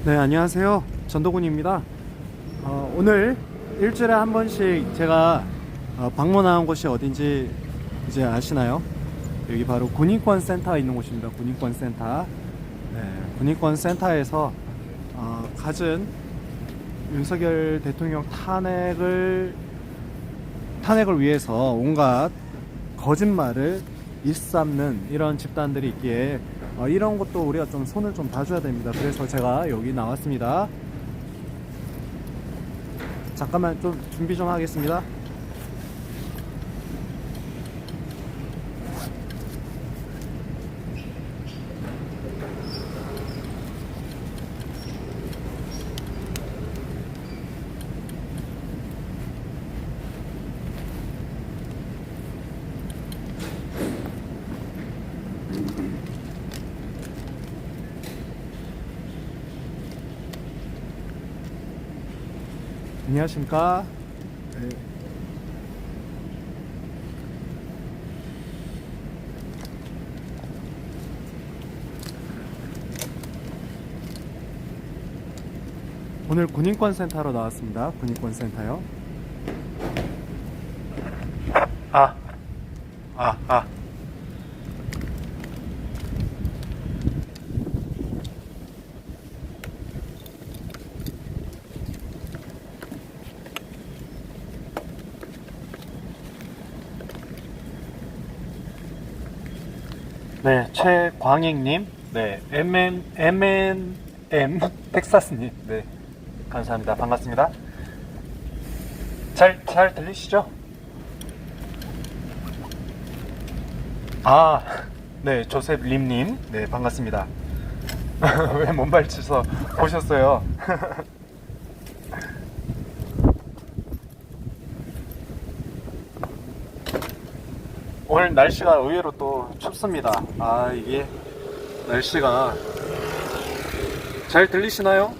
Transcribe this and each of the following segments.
네, 안녕하세요. 전도군입니다. 오늘 일주일에 한 번씩 제가 방문하는 곳이 어딘지 이제 아시나요? 여기 바로 군인권센터가 있는 곳입니다. 군인권센터. 네, 군인권센터에서 갖은 윤석열 대통령 탄핵을 위해서 온갖 거짓말을 일삼는 이런 집단들이 있기에 이런 것도 우리가 좀 손을 좀 봐줘야 됩니다. 그래서 제가 여기 나왔습니다. 잠깐만 좀 준비 좀 하겠습니다. 안녕하십니까? 네. 오늘 군인권센터로 나왔습니다. 군인권센터요. 아, 아, 아. 네, 최광익님, 네, MNM 텍사스님, 네, 감사합니다. 반갑습니다. 잘 들리시죠? 아, 네, 조셉 림님, 네, 반갑습니다. 왜 몸발치서 보셨어요? 오늘 날씨가 의외로 또 춥습니다. 이게 날씨가 잘 들리시나요?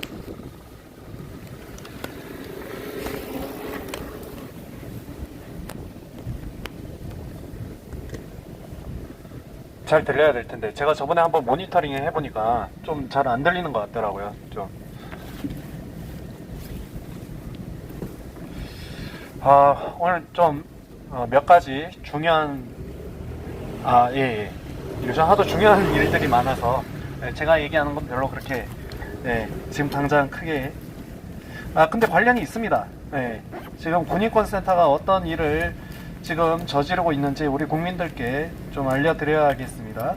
잘 들려야 될 텐데 제가 저번에 한번 모니터링 해보니까 좀 잘 안 들리는 것 같더라고요. 좀. 오늘 좀 몇 가지 중요한 예. 요즘 하도 중요한 일들이 많아서 제가 얘기하는 건 별로 그렇게 지금 당장 크게 근데 관련이 있습니다. 지금 군인권센터가 어떤 일을 지금 저지르고 있는지 우리 국민들께 좀 알려드려야겠습니다.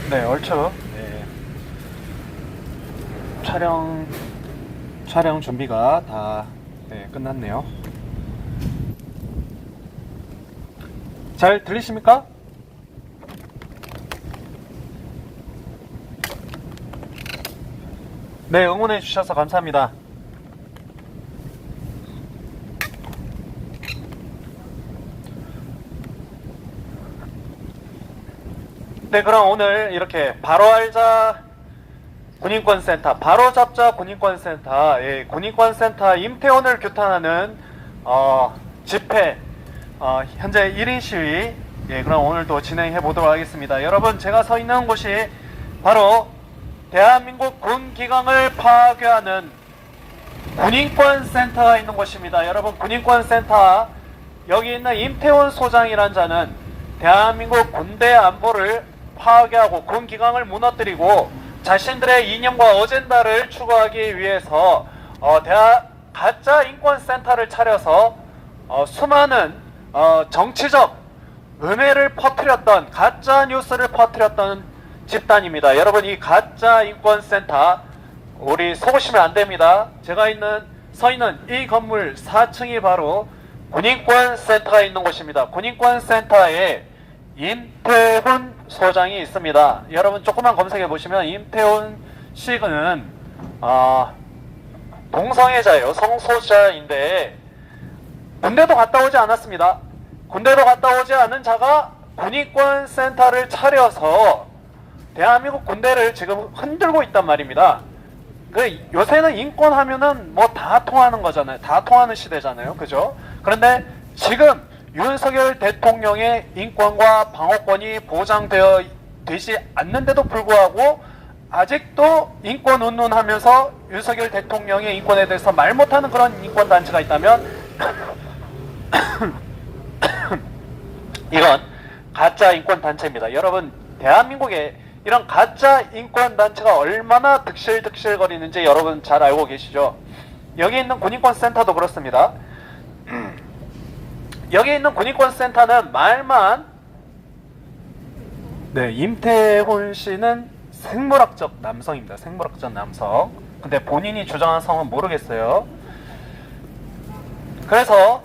네, 얼추 촬영 준비가 다 끝났네요. 잘 들리십니까? 네, 응원해 주셔서 감사합니다. 네, 그럼 오늘 이렇게 바로 알자 군인권센터, 바로잡자 군인권센터, 군인권센터 임태원을 규탄하는 집회, 현재 1인 시위, 그럼 오늘도 진행해 보도록 하겠습니다. 여러분, 제가 서 있는 곳이 바로 대한민국 군기강을 파괴하는 군인권센터가 있는 곳입니다. 여러분, 군인권센터, 여기 있는 임태원 소장이란 자는 대한민국 군대 안보를 파괴하고 군기강을 무너뜨리고 자신들의 이념과 어젠다를 추구하기 위해서 가짜 인권센터를 차려서 수많은 정치적 음해를 퍼뜨렸던, 가짜 뉴스를 퍼뜨렸던 집단입니다. 여러분, 이 가짜 인권센터 우리 속으시면 안됩니다. 제가 서 있는 이 건물 4층이 바로 군인권센터가 있는 곳입니다. 군인권센터에 임태훈 소장이 있습니다. 여러분, 조금만 검색해 보시면 임태훈 씨는 동성애자예요. 성소수자인데 군대도 갔다 오지 않았습니다. 군대도 갔다 오지 않은 자가 군인권센터를 차려서 대한민국 군대를 지금 흔들고 있단 말입니다. 요새는 인권하면은 뭐 다 통하는 거잖아요. 다 통하는 시대잖아요. 그죠? 그런데 지금 윤석열 대통령의 인권과 방어권이 보장되어 되지 않는데도 불구하고 아직도 인권 운운하면서 윤석열 대통령의 인권에 대해서 말 못하는 그런 인권단체가 있다면 이건 가짜 인권단체입니다. 여러분, 대한민국에 이런 가짜 인권단체가 얼마나 득실득실거리는지 여러분 잘 알고 계시죠? 여기 있는 군인권센터도 그렇습니다. 여기 있는 군인권센터는 말만, 네, 임태훈 씨는 생물학적 남성입니다. 생물학적 남성. 근데 본인이 주장한 성은 모르겠어요. 그래서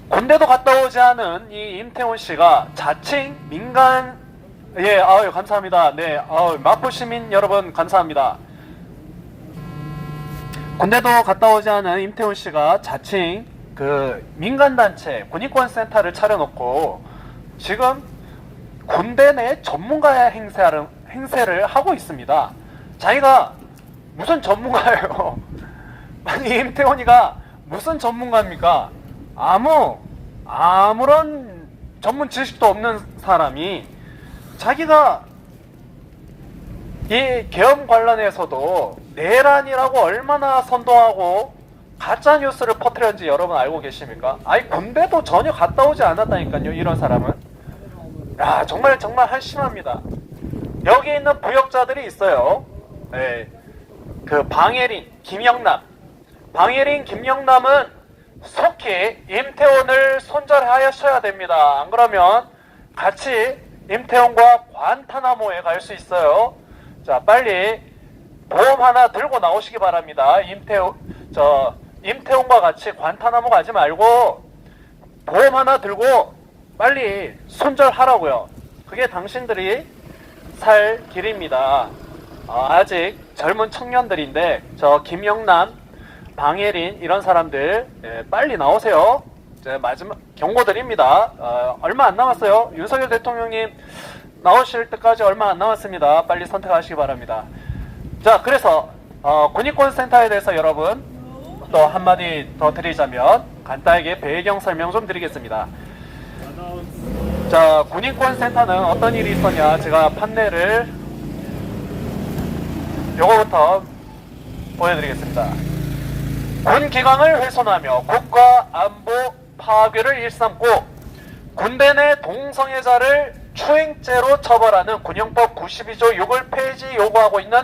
군대도 갔다 오지 않은 이 임태훈 씨가 자칭 민간, 예, 아유, 감사합니다. 네, 아유, 마포 시민 여러분, 감사합니다. 군대도 갔다 오지 않은 임태훈 씨가 자칭 그 민간단체 군인권센터를 차려놓고 지금 군대 내 전문가의 행세를 하고 있습니다. 자기가 무슨 전문가예요? 아니, 임태훈이가 무슨 전문가입니까? 아무런 전문 지식도 없는 사람이 자기가 이 계엄 관련해서도 내란이라고 얼마나 선동하고 가짜 뉴스를 퍼뜨렸는지 여러분 알고 계십니까? 아니, 군대도 전혀 갔다 오지 않았다니까요, 이런 사람은. 야, 정말 한심합니다. 여기 있는 부역자들이 있어요. 네, 그 방예린, 김영남. 방예린, 김영남은 속히 임태훈을 손절하셔야 됩니다. 안 그러면 같이 임태훈과 관타나모에 갈 수 있어요. 자, 빨리 보험 하나 들고 나오시기 바랍니다. 임태훈과 같이 관타나모 가지 말고 보험 하나 들고 빨리 손절하라고요. 그게 당신들이 살 길입니다. 아직 젊은 청년들인데 저 김영남, 방예린 이런 사람들, 빨리 나오세요. 마지막 경고드립니다. 얼마 안 남았어요. 윤석열 대통령님 나오실 때까지 얼마 안 남았습니다. 빨리 선택하시기 바랍니다. 자, 그래서 군인권센터에 대해서 여러분 또 한마디 더 드리자면 간단하게 배경 설명 좀 드리겠습니다. 자, 군인권센터는 어떤 일이 있었냐, 제가 판례를 요거부터 보여드리겠습니다. 군 기강을 훼손하며 국가 안보 파괴를 일삼고 군대 내 동성애자를 추행죄로 처벌하는 군형법 92조 6을 폐지 요구하고 있는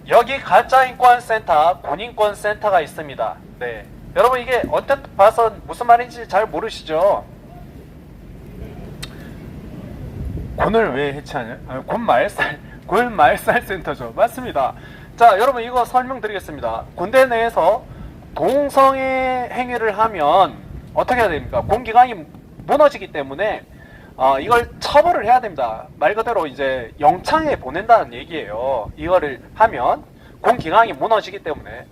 여기 가짜인권센터, 군인권센터가 있습니다. 네, 여러분 이게 언뜻 봐서 무슨 말인지 잘 모르시죠? 군을 왜 해체하냐? 군 말살 센터죠. 맞습니다. 자, 여러분 이거 설명드리겠습니다. 군대 내에서 동성애 행위를 하면 어떻게 해야 됩니까? 군기강이 무너지기 때문에 이걸 처벌을 해야 됩니다. 말 그대로 이제 영창에 보낸다는 얘기예요. 이거를 하면 군기강이 무너지기 때문에.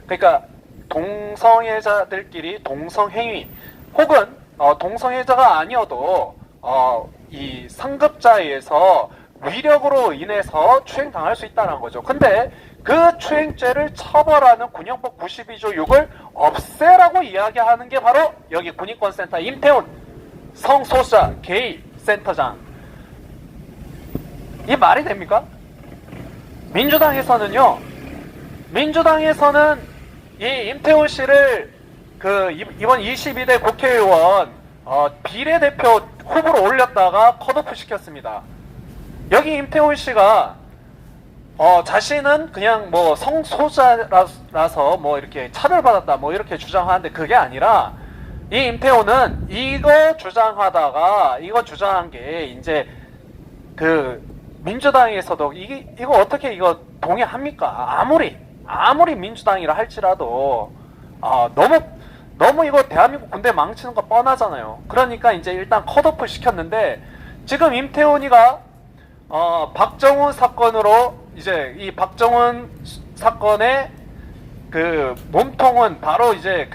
그러니까 동성애자들끼리 동성행위 혹은 동성애자가 아니어도 이 상급자에 의해서 위력으로 인해서 추행당할 수 있다는 거죠. 근데 그 추행죄를 처벌하는 군형법 92조 6을 없애라고 이야기하는 게 바로 여기 군인권센터 임태훈 성소수자 게이 센터장. 이 말이 됩니까? 민주당에서는 이 임태훈 씨를 이번 22대 국회의원 비례대표 후보로 올렸다가 컷오프 시켰습니다. 여기 임태훈 씨가 자신은 그냥 뭐 성소수자라서 뭐 이렇게 차별받았다 뭐 이렇게 주장하는데 그게 아니라 이 임태훈은 이거 주장한 게 이제 그 민주당에서도 이거 어떻게 이거 동의합니까? 아무리 민주당이라 할지라도 너무 이거 대한민국 군대 망치는 거 뻔하잖아요. 그러니까 이제 일단 컷오프 시켰는데 지금 임태훈이가 박정훈 사건으로 이제 이 박정훈 사건의 그 몸통은 바로 이제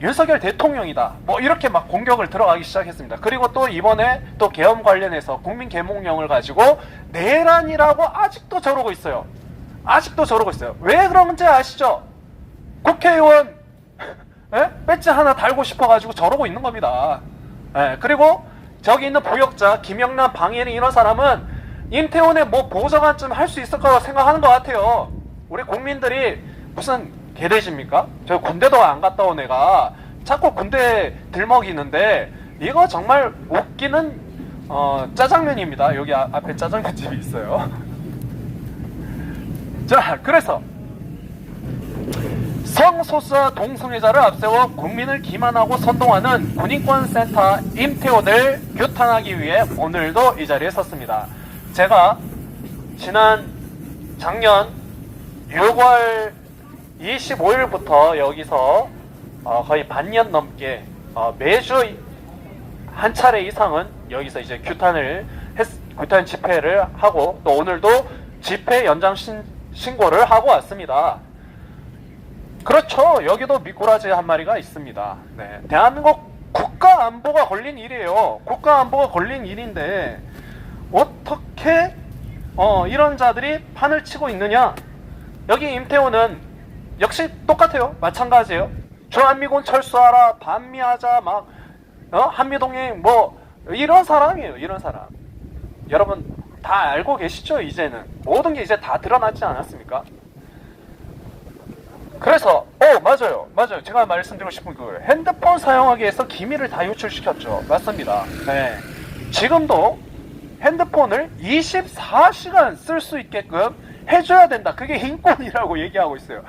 윤석열 대통령이다. 뭐 이렇게 막 공격을 들어가기 시작했습니다. 그리고 또 이번에 또 계엄 관련해서 국민 계몽령을 가지고 내란이라고 아직도 저러고 있어요. 왜 그런지 아시죠? 국회의원 배지 하나 달고 싶어가지고 저러고 있는 겁니다. 그리고 저기 있는 부역자 김영란, 방예린 이런 사람은 임태훈의 뭐 보좌관쯤 할 수 있을 거라고 생각하는 것 같아요. 우리 국민들이 무슨 개돼지입니까? 저 군대도 안 갔다 온 애가 자꾸 군대 들먹이는데 이거 정말 웃기는 짜장면입니다. 여기 앞에 짜장면집이 있어요. 자, 그래서 성소수자 동성애자를 앞세워 국민을 기만하고 선동하는 군인권센터 임태훈을 규탄하기 위해 오늘도 이 자리에 섰습니다. 제가 작년 6월 25일부터 여기서 거의 반년 넘게 매주 한 차례 이상은 여기서 이제 규탄 집회를 하고 또 오늘도 집회 연장 신고를 하고 왔습니다. 그렇죠. 여기도 미꾸라지 한 마리가 있습니다. 네. 대한민국 국가 안보가 걸린 일이에요. 국가 안보가 걸린 일인데 어떻게 이런 자들이 판을 치고 있느냐? 여기 임태훈은 역시 똑같아요. 마찬가지예요. 주한미군 철수하라, 반미하자, 막 한미동맹 뭐 이런 사람이에요. 이런 사람. 여러분 다 알고 계시죠? 이제는 모든 게 이제 다 드러나지 않았습니까? 그래서 맞아요. 제가 말씀드리고 싶은 그 핸드폰 사용하기 위해서 기밀을 다 유출시켰죠. 맞습니다. 네. 지금도 핸드폰을 24시간 쓸 수 있게끔 해줘야 된다. 그게 인권이라고 얘기하고 있어요.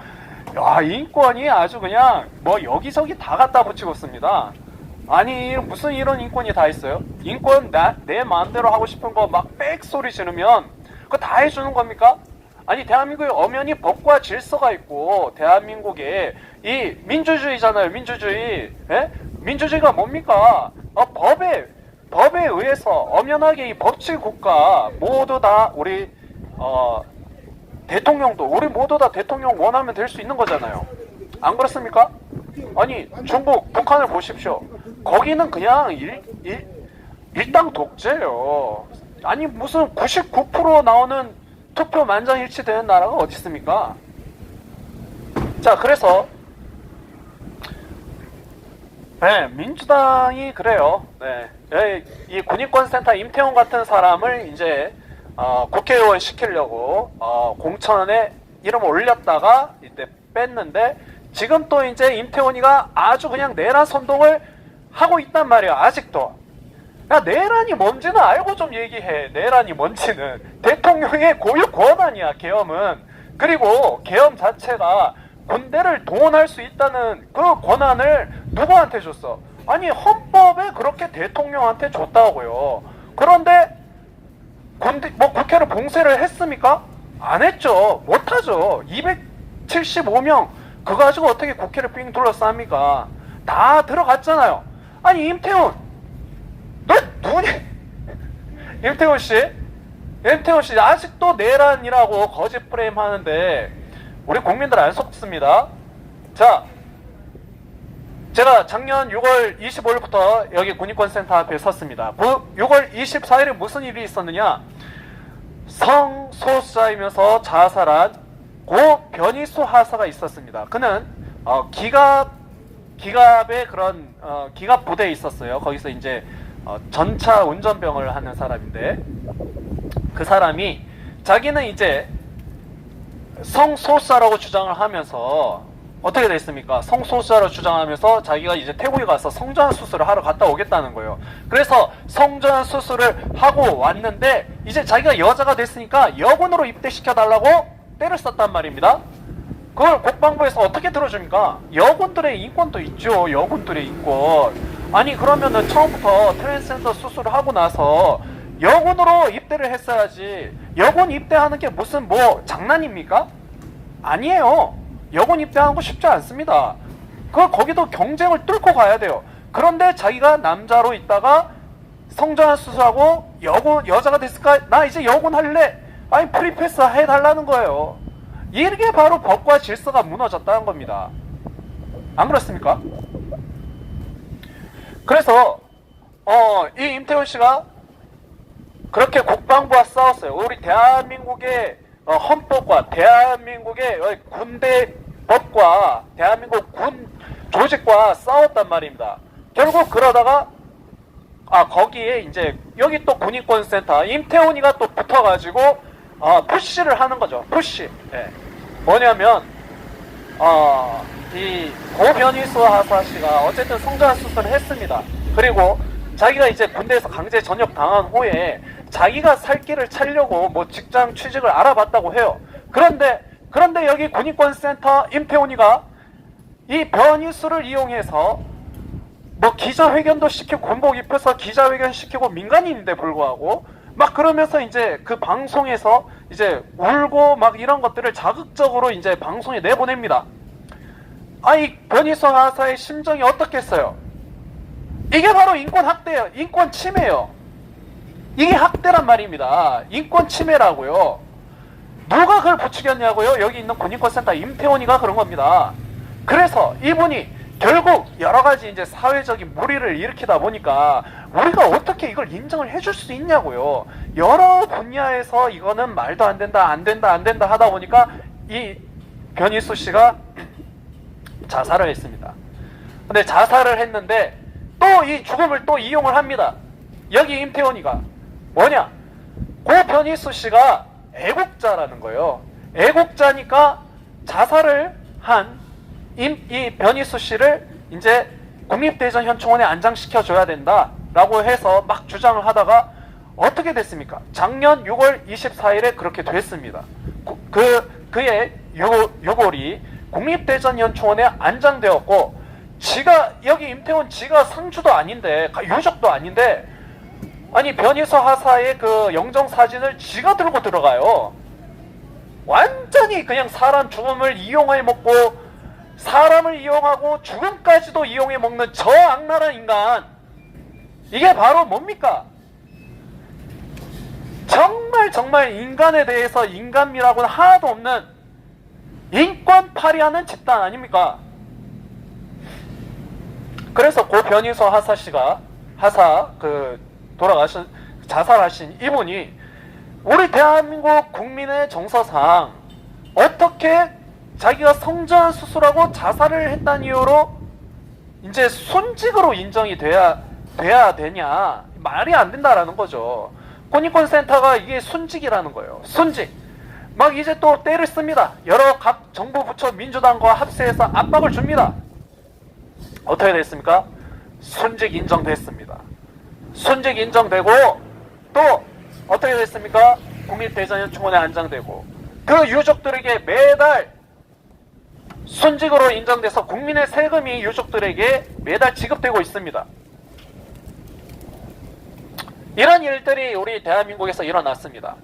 야, 인권이 아주 그냥 뭐 여기저기 다 갖다 붙이고 있습니다. 아니 무슨 이런 인권이 다 있어요? 인권 내 마음대로 하고 싶은 거 막 빽 소리 지르면 그거 다 해주는 겁니까? 아니 대한민국에 엄연히 법과 질서가 있고 대한민국에 이 민주주의잖아요. 민주주의. 민주주의가 뭡니까? 법에 의해서 엄연하게 이 법치 국가 모두 다 우리 대통령도 우리 모두 다 대통령 원하면 될 수 있는 거잖아요. 안 그렇습니까? 아니 중국 북한을 보십시오. 거기는 그냥 일당 독재예요. 아니 무슨 99% 나오는 투표 만장일치 되는 나라가 어디 있습니까? 자, 그래서 민주당이 그래요. 이 군인권센터 임태훈 같은 사람을 이제 국회의원 시키려고 공천에 이름을 올렸다가 이때 뺐는데 지금 또 이제 임태훈이가 아주 그냥 내란 선동을 하고 있단 말이야. 아직도. 야, 내란이 뭔지는 알고 좀 얘기해. 내란이 뭔지는. 대통령의 고유 권한이야, 계엄은. 그리고 계엄 자체가 군대를 동원할 수 있다는 그 권한을 누구한테 줬어? 아니, 헌법에 그렇게 대통령한테 줬다고요. 그런데 국회를 봉쇄를 했습니까? 안 했죠. 못하죠. 275명 그거 가지고 어떻게 국회를 삥 둘러쌉니까? 다 들어갔잖아요. 아니 임태훈 너 누구니? 임태훈 씨 아직도 내란이라고 거짓 프레임 하는데 우리 국민들 안 속습니다. 자, 제가 작년 6월 25일부터 여기 군인권센터 앞에 섰습니다. 6월 24일에 무슨 일이 있었느냐? 성소수자이면서 자살한 고 변희수 하사가 있었습니다. 그는 기갑의 그런 기갑 부대에 있었어요. 거기서 이제 전차 운전병을 하는 사람인데 그 사람이 자기는 이제 성소수자라고 주장을 하면서 어떻게 됐습니까? 성소수자로 주장하면서 자기가 이제 태국에 가서 성전환 수술을 하러 갔다 오겠다는 거예요. 그래서 성전환 수술을 하고 왔는데 이제 자기가 여자가 됐으니까 여군으로 입대시켜달라고 때를 썼단 말입니다. 그걸 국방부에서 어떻게 들어줍니까? 여군들의 인권도 있죠. 여군들의 인권. 아니 그러면은 처음부터 트랜스젠더 수술을 하고 나서 여군으로 입대를 했어야지. 여군 입대하는 게 무슨 뭐 장난입니까? 아니에요. 여군 입대하는 거 쉽지 않습니다. 거기도 경쟁을 뚫고 가야 돼요. 그런데 자기가 남자로 있다가 성전환 수술하고 여자가 됐을까? 나 이제 여군 할래. 아니 프리패스 해달라는 거예요. 이게 바로 법과 질서가 무너졌다는 겁니다. 안 그렇습니까? 그래서 이 임태훈 씨가 그렇게 국방부와 싸웠어요. 우리 대한민국의 헌법과 대한민국의 군대법과 대한민국 군 조직과 싸웠단 말입니다. 결국 그러다가 거기에 이제 여기 또 군인권센터 임태훈이가 또 붙어가지고 푸시를 하는 거죠. 푸시. 예. 뭐냐면 이 고변희수 하사씨가 어쨌든 성전환 수술을 했습니다. 그리고 자기가 이제 군대에서 강제 전역 당한 후에 자기가 살 길을 찾려고 뭐 직장 취직을 알아봤다고 해요. 그런데 여기 군인권센터 임태훈이가 이 변희수를 이용해서 뭐 기자회견도 시키고 군복 입혀서 기자회견 시키고 민간인인데 불구하고 막 그러면서 이제 그 방송에서 이제 울고 막 이런 것들을 자극적으로 이제 방송에 내보냅니다. 이 변희수 하사의 심정이 어떻겠어요? 이게 바로 인권 학대예요. 인권 침해예요. 이게 학대란 말입니다. 인권 침해라고요. 누가 그걸 부추겼냐고요? 여기 있는 군인권센터 임태원이가 그런 겁니다. 그래서 이분이 결국 여러 가지 이제 사회적인 물의를 일으키다 보니까 우리가 어떻게 이걸 인정을 해줄 수 있냐고요. 여러 분야에서 이거는 말도 안 된다 하다 보니까 이 변희수 씨가 자살을 했습니다. 근데 자살을 했는데 또 이 죽음을 또 이용을 합니다. 여기 임태원이가 뭐냐? 고 변희수 씨가 애국자라는 거예요. 애국자니까 자살을 한 이 변희수 씨를 이제 국립대전현충원에 안장시켜줘야 된다라고 해서 막 주장을 하다가 어떻게 됐습니까? 작년 6월 24일에 그렇게 됐습니다. 그의 유골이 국립대전현충원에 안장되었고, 지가 여기 임태훈 지가 상주도 아닌데 유족도 아닌데 아니 변희수 하사의 그 영정 사진을 지가 들고 들어가요. 완전히 그냥 사람 죽음을 이용해 먹고 사람을 이용하고 죽음까지도 이용해 먹는 저 악랄한 인간, 이게 바로 뭡니까? 정말 인간에 대해서 인간미라고는 하나도 없는 인권 파리하는 집단 아닙니까? 그래서 고 변희수 하사씨가 돌아가신 자살하신 이분이 우리 대한민국 국민의 정서상 어떻게 자기가 성전환 수술하고 자살을 했다는 이유로 이제 순직으로 인정이 돼야 되냐, 말이 안 된다라는 거죠. 군인권센터가 이게 순직이라는 거예요. 순직. 막 이제 또 때를 씁니다. 여러 각 정부 부처 민주당과 합세해서 압박을 줍니다. 어떻게 됐습니까? 순직 인정됐습니다. 순직 인정되고 또 어떻게 됐습니까? 국립대전현충원에 안장되고 그 유족들에게 매달 순직으로 인정돼서 국민의 세금이 유족들에게 매달 지급되고 있습니다. 이런 일들이 우리 대한민국에서 일어났습니다.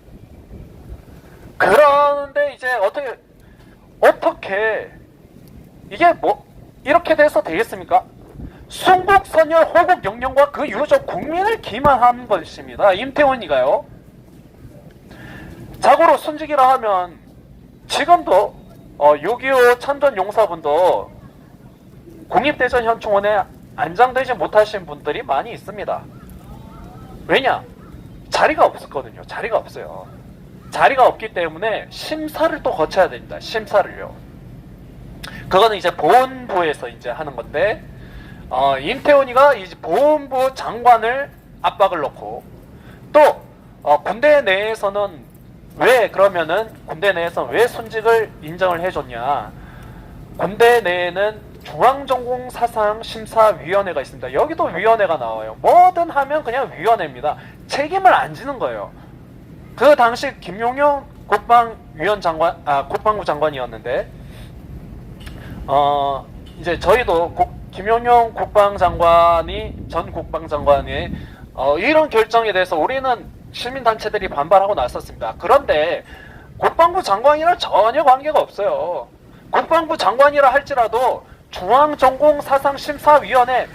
그런데 이제 어떻게 이게 뭐 이렇게 돼서 되겠습니까? 순국선열 호국영령과 그 유족 국민을 기만한 것입니다. 임태원이가요. 자고로 순직이라 하면 지금도 6.25 천전용사분도 국립대전현충원에 안장되지 못하신 분들이 많이 있습니다. 왜냐? 자리가 없었거든요. 자리가 없어요. 자리가 없기 때문에 심사를 또 거쳐야 됩니다. 심사를요. 그거는 이제 보훈부에서 이제 하는 건데, 임태훈이가 이제 보훈부 장관을 압박을 넣고, 또 군대 내에서는 군대 내에서는 왜 순직을 인정을 해줬냐? 군대 내에는 중앙전공사상심사위원회가 있습니다. 여기도 위원회가 나와요. 뭐든 하면 그냥 위원회입니다. 책임을 안 지는 거예요. 그 당시 김용용 국방부 장관이었는데, 이제 저희도 김용용 전 국방장관이 이런 결정에 대해서 우리는 시민단체들이 반발하고 나섰습니다. 그런데 국방부 장관이랑 전혀 관계가 없어요. 국방부 장관이라 할지라도 중앙전공사상심사위원회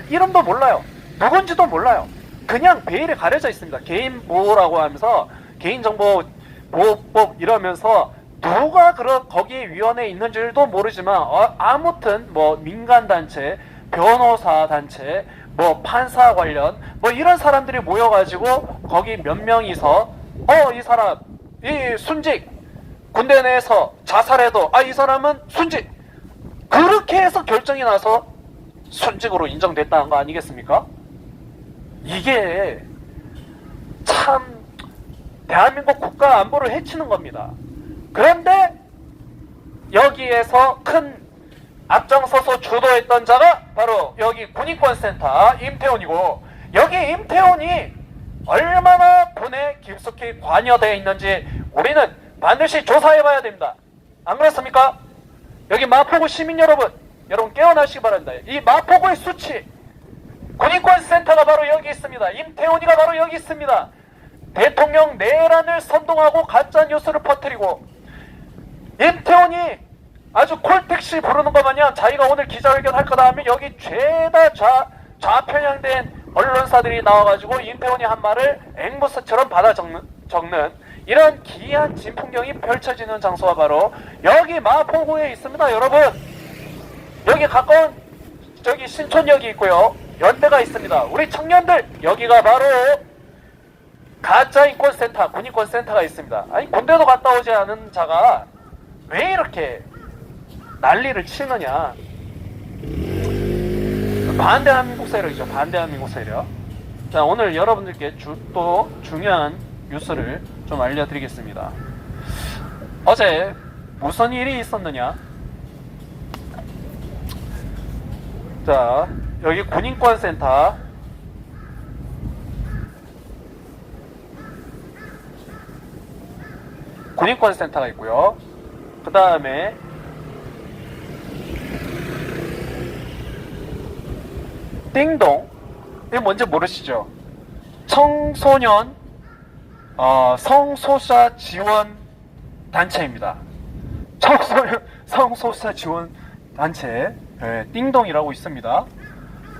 이름도 몰라요. 누군지도 몰라요. 그냥 베일에 가려져 있습니다. 개인보호라고 하면서 개인정보보호법 이러면서 누가 거기 위원회에 있는지도 모르지만 아무튼 뭐 민간단체, 변호사단체, 뭐 판사 관련 뭐 이런 사람들이 모여가지고 거기 몇 명이서 이 사람 이 순직 군대 내에서 자살해도 이 사람은 순직, 그렇게 해서 결정이 나서 순직으로 인정됐다는 거 아니겠습니까? 이게 참 대한민국 국가 안보를 해치는 겁니다. 그런데 여기에서 큰 앞장서서 주도했던 자가 바로 여기 군인권센터 임태훈이고, 여기 임태훈이 얼마나 군에 깊숙이 관여되어 있는지 우리는 반드시 조사해봐야 됩니다. 안 그렇습니까? 여기 마포구 시민 여러분 깨어나시기 바랍니다. 이 마포구의 수치, 군인권센터가 바로 여기 있습니다. 임태훈이가 바로 여기 있습니다. 대통령 내란을 선동하고 가짜뉴스를 퍼뜨리고, 임태훈이 아주 콜택시 부르는 것 마냥 자기가 오늘 기자회견 할 거다 하면 여기 죄다 좌편향된 언론사들이 나와가지고 임태훈이 한 말을 앵무새처럼 받아 적는 이런 기이한 진풍경이 펼쳐지는 장소가 바로 여기 마포구에 있습니다. 여러분, 여기 가까운 저기 신촌역이 있고요, 연대가 있습니다. 우리 청년들, 여기가 바로 가짜 인권센터, 군인권센터가 있습니다. 아니, 군대도 갔다 오지 않은 자가 왜 이렇게 난리를 치느냐. 반대한민국 세력이죠. 반대한민국 세력. 자, 오늘 여러분들께 또 중요한 뉴스를 좀 알려드리겠습니다. 어제 무슨 일이 있었느냐. 자, 여기 군인권센터, 군인권센터가 있고요. 그 다음에 띵동, 이게 뭔지 모르시죠? 청소년 성소수자 지원 단체입니다. 청소년 성소수자 지원 단체, 띵동이라고 있습니다.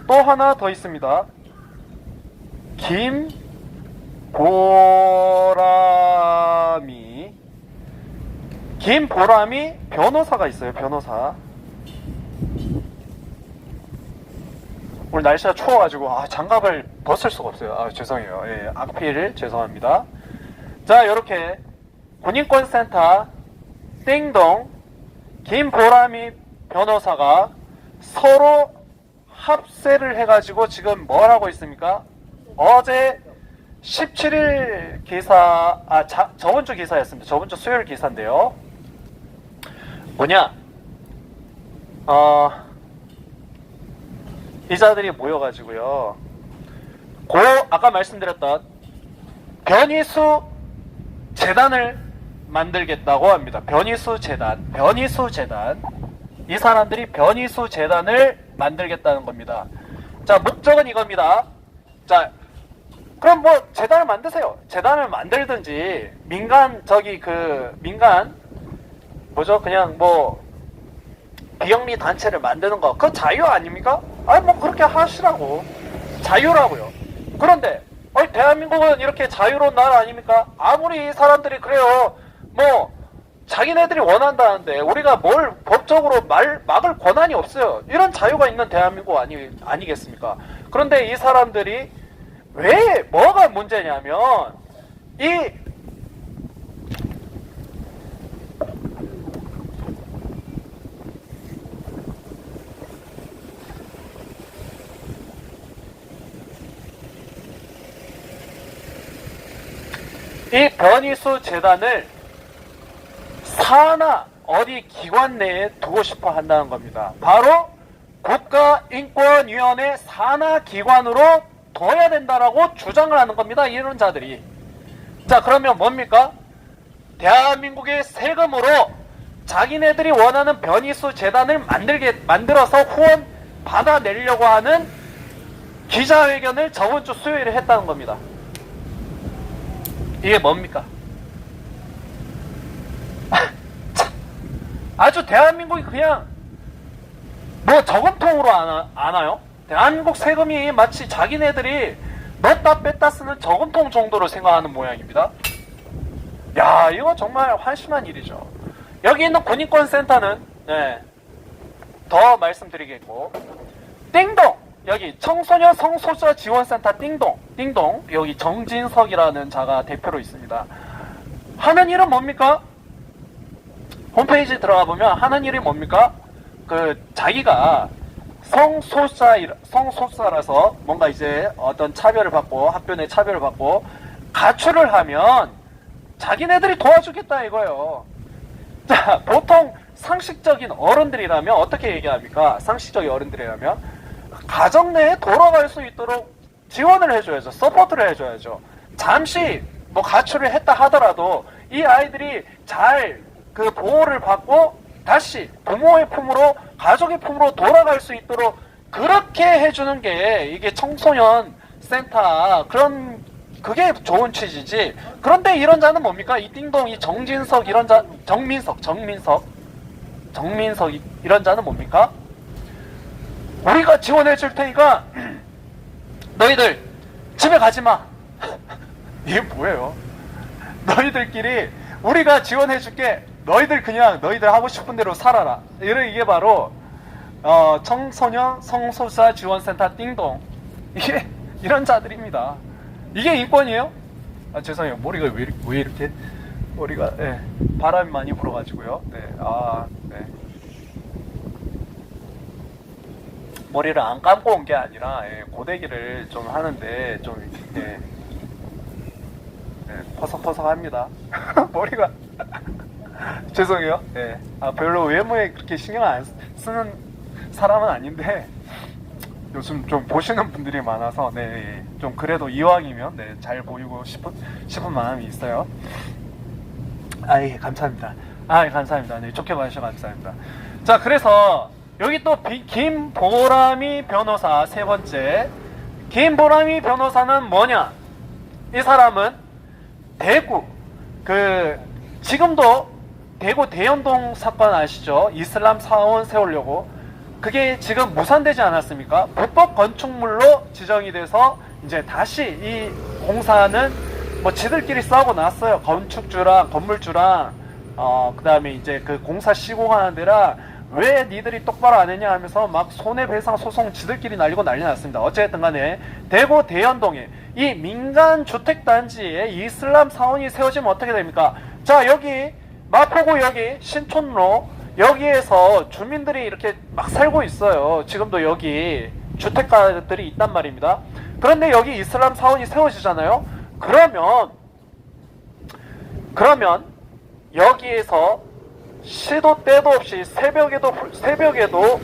또 하나 더 있습니다. 김보람이 변호사가 있어요. 변호사. 오늘 날씨가 추워가지고 장갑을 벗을 수가 없어요. 죄송해요. 악필 죄송합니다. 자, 이렇게 군인권센터 띵동 김보람이 변호사가 서로 합세를 해가지고 지금 뭘 하고 있습니까? 어제 17일 기사, 저번주 기사였습니다. 저번주 수요일 기사인데요. 뭐냐? 이자들이 모여가지고요, 아까 말씀드렸던 변희수 재단을 만들겠다고 합니다. 변희수 재단. 이 사람들이 변희수 재단을 만들겠다는 겁니다. 자, 목적은 이겁니다. 자, 그럼 뭐 재단을 만드세요. 재단을 만들든지 민간 그냥 뭐 비영리 단체를 만드는 거, 그거 자유 아닙니까? 뭐 그렇게 하시라고. 자유라고요. 그런데 대한민국은 이렇게 자유로운 나라 아닙니까? 아무리 이 사람들이 그래요, 뭐 자기네들이 원한다는데 우리가 뭘 법적으로 막을 권한이 없어요. 이런 자유가 있는 대한민국 아니겠습니까? 그런데 이 사람들이 왜, 뭐가 문제냐면, 이 변희수 재단을 산하 어디 기관 내에 두고 싶어 한다는 겁니다. 바로 국가인권위원회 산하 기관으로 둬야 된다라고 주장을 하는 겁니다. 이런 자들이. 자, 그러면 뭡니까? 대한민국의 세금으로 자기네들이 원하는 변희수 재단을 만들어서 후원 받아내려고 하는 기자회견을 저번주 수요일에 했다는 겁니다. 이게 뭡니까? 아주 대한민국이 그냥 뭐 저금통으로 아나요? 대한민국 세금이 마치 자기네들이 넣었다 뺐다 쓰는 저금통 정도로 생각하는 모양입니다. 야, 이거 정말 한심한 일이죠. 여기 있는 군인권센터는 더 말씀드리겠고, 띵동, 여기 청소년 성소수자 지원센터 띵동, 여기 정진석이라는 자가 대표로 있습니다. 하는 일은 뭡니까? 홈페이지 들어가 보면 하는 일이 뭡니까? 자기가 성소수자라서 뭔가 이제 어떤 차별을 받고 학교 내 차별을 받고 가출을 하면 자기네들이 도와주겠다 이거예요. 자, 보통 상식적인 어른들이라면 어떻게 얘기합니까? 상식적인 어른들이라면 가정 내에 돌아갈 수 있도록 지원을 해줘야죠. 서포트를 해줘야죠. 잠시 뭐 가출을 했다 하더라도 이 아이들이 잘 그 보호를 받고 다시 부모의 품으로, 가족의 품으로 돌아갈 수 있도록 그렇게 해주는 게 이게 청소년 센터 그게 좋은 취지지. 그런데 이런 자는 뭡니까? 이 띵동, 이 정진석 이런 자, 정민석 이런 자는 뭡니까? 우리가 지원해 줄 테니까 너희들 집에 가지 마. 이게 뭐예요? 너희들끼리 우리가 지원해 줄게. 너희들 그냥 너희들 하고 싶은 대로 살아라. 이게 바로 청소년 성소수자 지원센터 띵동. 이게 이런 자들입니다. 이게 인권이에요? 아, 죄송해요. 머리가 왜 이렇게 머리가 바람이 많이 불어가지고요. 네. 머리를 안 감고 온 게 아니라 고데기를 좀 하는데 좀 퍼석퍼석합니다. 머리가 죄송해요. 별로 외모에 그렇게 신경 안 쓰는 사람은 아닌데 요즘 좀 보시는 분들이 많아서 좀 그래도 이왕이면 잘 보이고 싶은 마음이 있어요. 감사합니다. 감사합니다. 좋게 봐주셔서 감사합니다. 자, 그래서 여기 또 김보람이 변호사 세 번째. 김보람이 변호사는 뭐냐? 이 사람은 대구 지금도 대구 대연동 사건 아시죠? 이슬람 사원 세우려고 그게 지금 무산되지 않았습니까? 불법 건축물로 지정이 돼서 이제 다시 이 공사는 뭐 지들끼리 싸우고 났어요. 건축주랑 건물주랑 그 다음에 이제 그 공사 시공하는 데라 왜 니들이 똑바로 안 했냐 하면서 막 손해배상 소송 지들끼리 날리고 난리 났습니다. 어쨌든 간에 대구 대연동에 이 민간 주택단지에 이슬람 사원이 세워지면 어떻게 됩니까? 자, 여기 마포구 여기 신촌로 여기에서 주민들이 이렇게 막 살고 있어요. 지금도 여기 주택가들이 있단 말입니다. 그런데 여기 이슬람 사원이 세워지잖아요. 그러면 여기에서 시도 때도 없이 새벽에도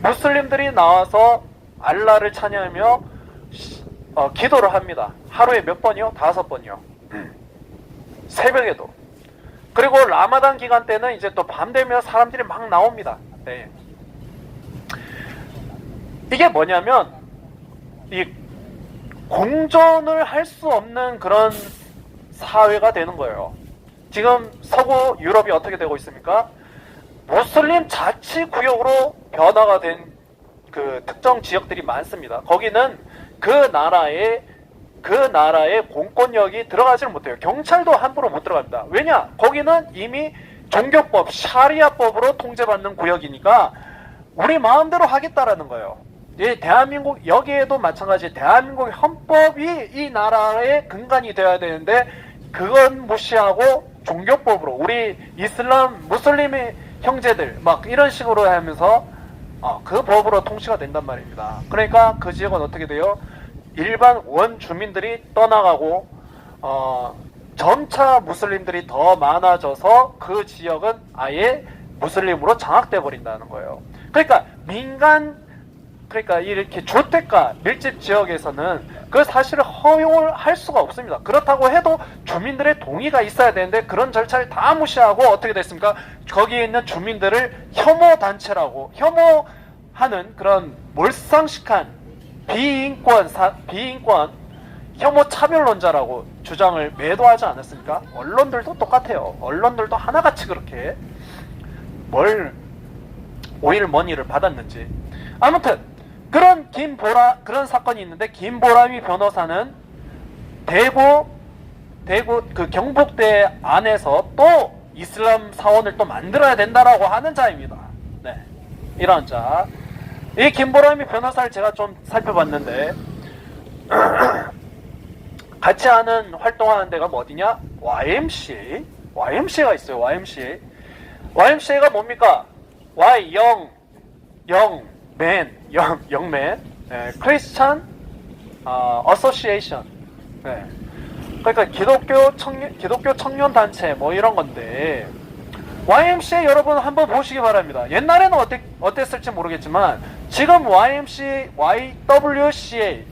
무슬림들이 나와서 알라를 찬양하며 기도를 합니다. 하루에 몇 번이요? 5번이요. 새벽에도. 그리고 라마단 기간 때는 이제 또 밤 되면 사람들이 막 나옵니다. 이게 뭐냐면 이 공존을 할 수 없는 그런 사회가 되는 거예요. 지금 서구 유럽이 어떻게 되고 있습니까? 무슬림 자치구역으로 변화가 된 그 특정 지역들이 많습니다. 거기는 그 나라의 공권력이 들어가지를 못해요. 경찰도 함부로 못 들어갑니다. 왜냐? 거기는 이미 종교법, 샤리아법으로 통제받는 구역이니까 우리 마음대로 하겠다라는 거예요. 대한민국, 여기에도 마찬가지 대한민국 헌법이 이 나라의 근간이 되어야 되는데 그건 무시하고 종교법으로 우리 이슬람 무슬림의 형제들 막 이런 식으로 하면서 그 법으로 통치가 된단 말입니다. 그러니까 그 지역은 어떻게 돼요? 일반 원주민들이 떠나가고 점차 무슬림들이 더 많아져서 그 지역은 아예 무슬림으로 장악돼 버린다는 거예요. 그러니까 이렇게 주택가 밀집 지역에서는 그 사실을 허용을 할 수가 없습니다. 그렇다고 해도 주민들의 동의가 있어야 되는데 그런 절차를 다 무시하고 어떻게 됐습니까? 거기에 있는 주민들을 혐오 단체라고 혐오하는 그런 몰상식한 비인권 혐오 차별론자라고 주장을 매도하지 않았습니까? 언론들도 똑같아요. 언론들도 하나같이 그렇게 오일 머니를 받았는지. 아무튼 그런 사건이 있는데 김보람이 변호사는 대구 그 경북대 안에서 또 이슬람 사원을 또 만들어야 된다라고 하는 자입니다. 이런 자. 이 김보람이 변호사를 제가 좀 살펴봤는데 같이 하는 활동하는 데가 뭐 어디냐? YMCA가 있어요. YMCA가 뭡니까? Y, 영, 영맨, 크리스찬 어소시에이션. 그러니까 기독교 청년 단체 뭐 이런 건데, YMCA 여러분 한번 보시기 바랍니다. 옛날에는 어땠을지 모르겠지만 지금 YWCA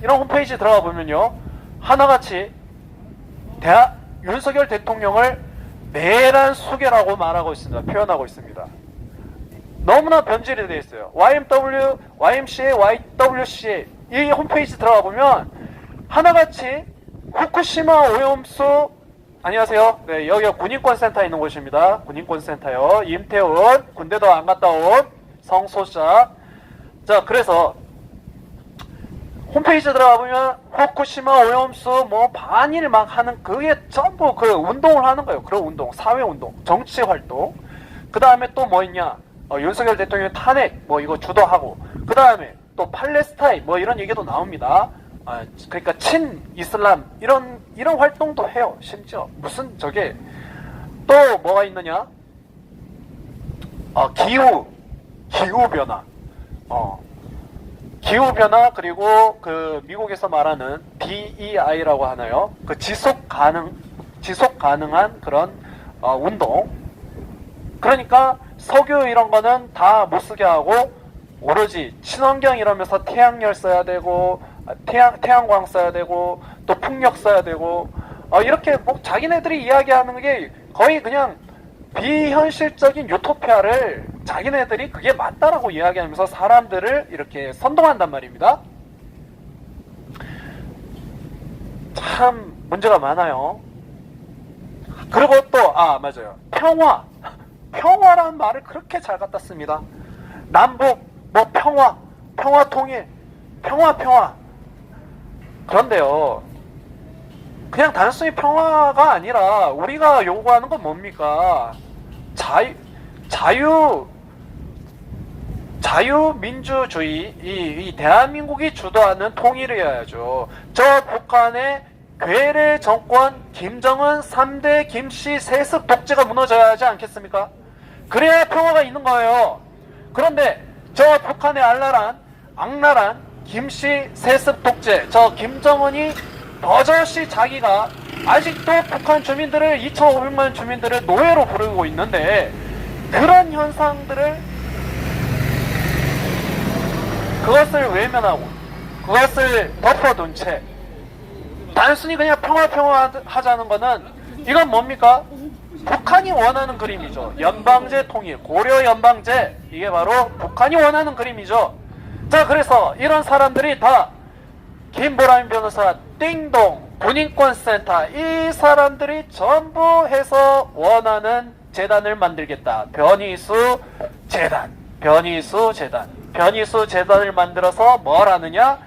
이런 홈페이지 들어가 보면요, 하나같이 윤석열 대통령을 내란 수괴라고 말하고 있습니다. 표현하고 있습니다. 너무나 변질이 되어 있어요. YMCA, YWCA 이 홈페이지 들어가 보면 하나같이 후쿠시마 오염수, 안녕하세요. 네, 여기가 군인권센터 있는 곳입니다. 군인권센터요. 임태훈, 군대도 안 갔다 온 성소자. 자, 그래서 홈페이지 들어가 보면 후쿠시마 오염수 뭐 반일 막 하는, 그게 전부 그 운동을 하는 거예요. 그런 운동, 사회운동, 정치활동. 그 다음에 또 뭐 있냐, 윤석열 대통령 탄핵 뭐 이거 주도하고, 그 다음에 또 팔레스타인 뭐 이런 얘기도 나옵니다. 그러니까 친이슬람 이런 활동도 해요. 심지어 무슨 저게 또 뭐가 있느냐, 기후변화, 기후변화, 그리고 그 미국에서 말하는 DEI라고 하나요? 그 지속 가능한 그런 운동. 그러니까 석유 이런 거는 다 못 쓰게 하고 오로지 친환경 이러면서 태양열 써야 되고, 태양광 써야 되고, 또 풍력 써야 되고, 이렇게 뭐 자기네들이 이야기하는 게 거의 그냥 비현실적인 유토피아를 자기네들이 그게 맞다라고 이야기하면서 사람들을 이렇게 선동한단 말입니다. 참 문제가 많아요. 그리고 또 맞아요, 평화라는 말을 그렇게 잘 갖다 씁니다. 남북 뭐 평화 통일, 평화. 그런데요, 그냥 단순히 평화가 아니라 우리가 요구하는 건 뭡니까? 자유민주주의, 이 대한민국이 주도하는 통일이어야죠. 저 북한의 괴뢰 정권 김정은 3대 김씨 세습 독재가 무너져야 하지 않겠습니까? 그래야 평화가 있는 거예요. 그런데 저 북한의 악랄한 김씨 세습 독재, 저 김정은이 버젓이 자기가 아직도 북한 주민들을, 2,500만 주민들을 노예로 부르고 있는데, 그런 현상들을, 그것을 외면하고 그것을 덮어둔 채 단순히 그냥 평화 하자는 거는, 이건 뭡니까? 북한이 원하는 그림이죠. 연방제 통일, 고려 연방제, 이게 바로 북한이 원하는 그림이죠. 자, 그래서 이런 사람들이 다 김보람 변호사, 띵동, 군인권센터, 이 사람들이 전부 해서 원하는 재단을 만들겠다. 변희수 재단을 만들어서 뭘 하느냐?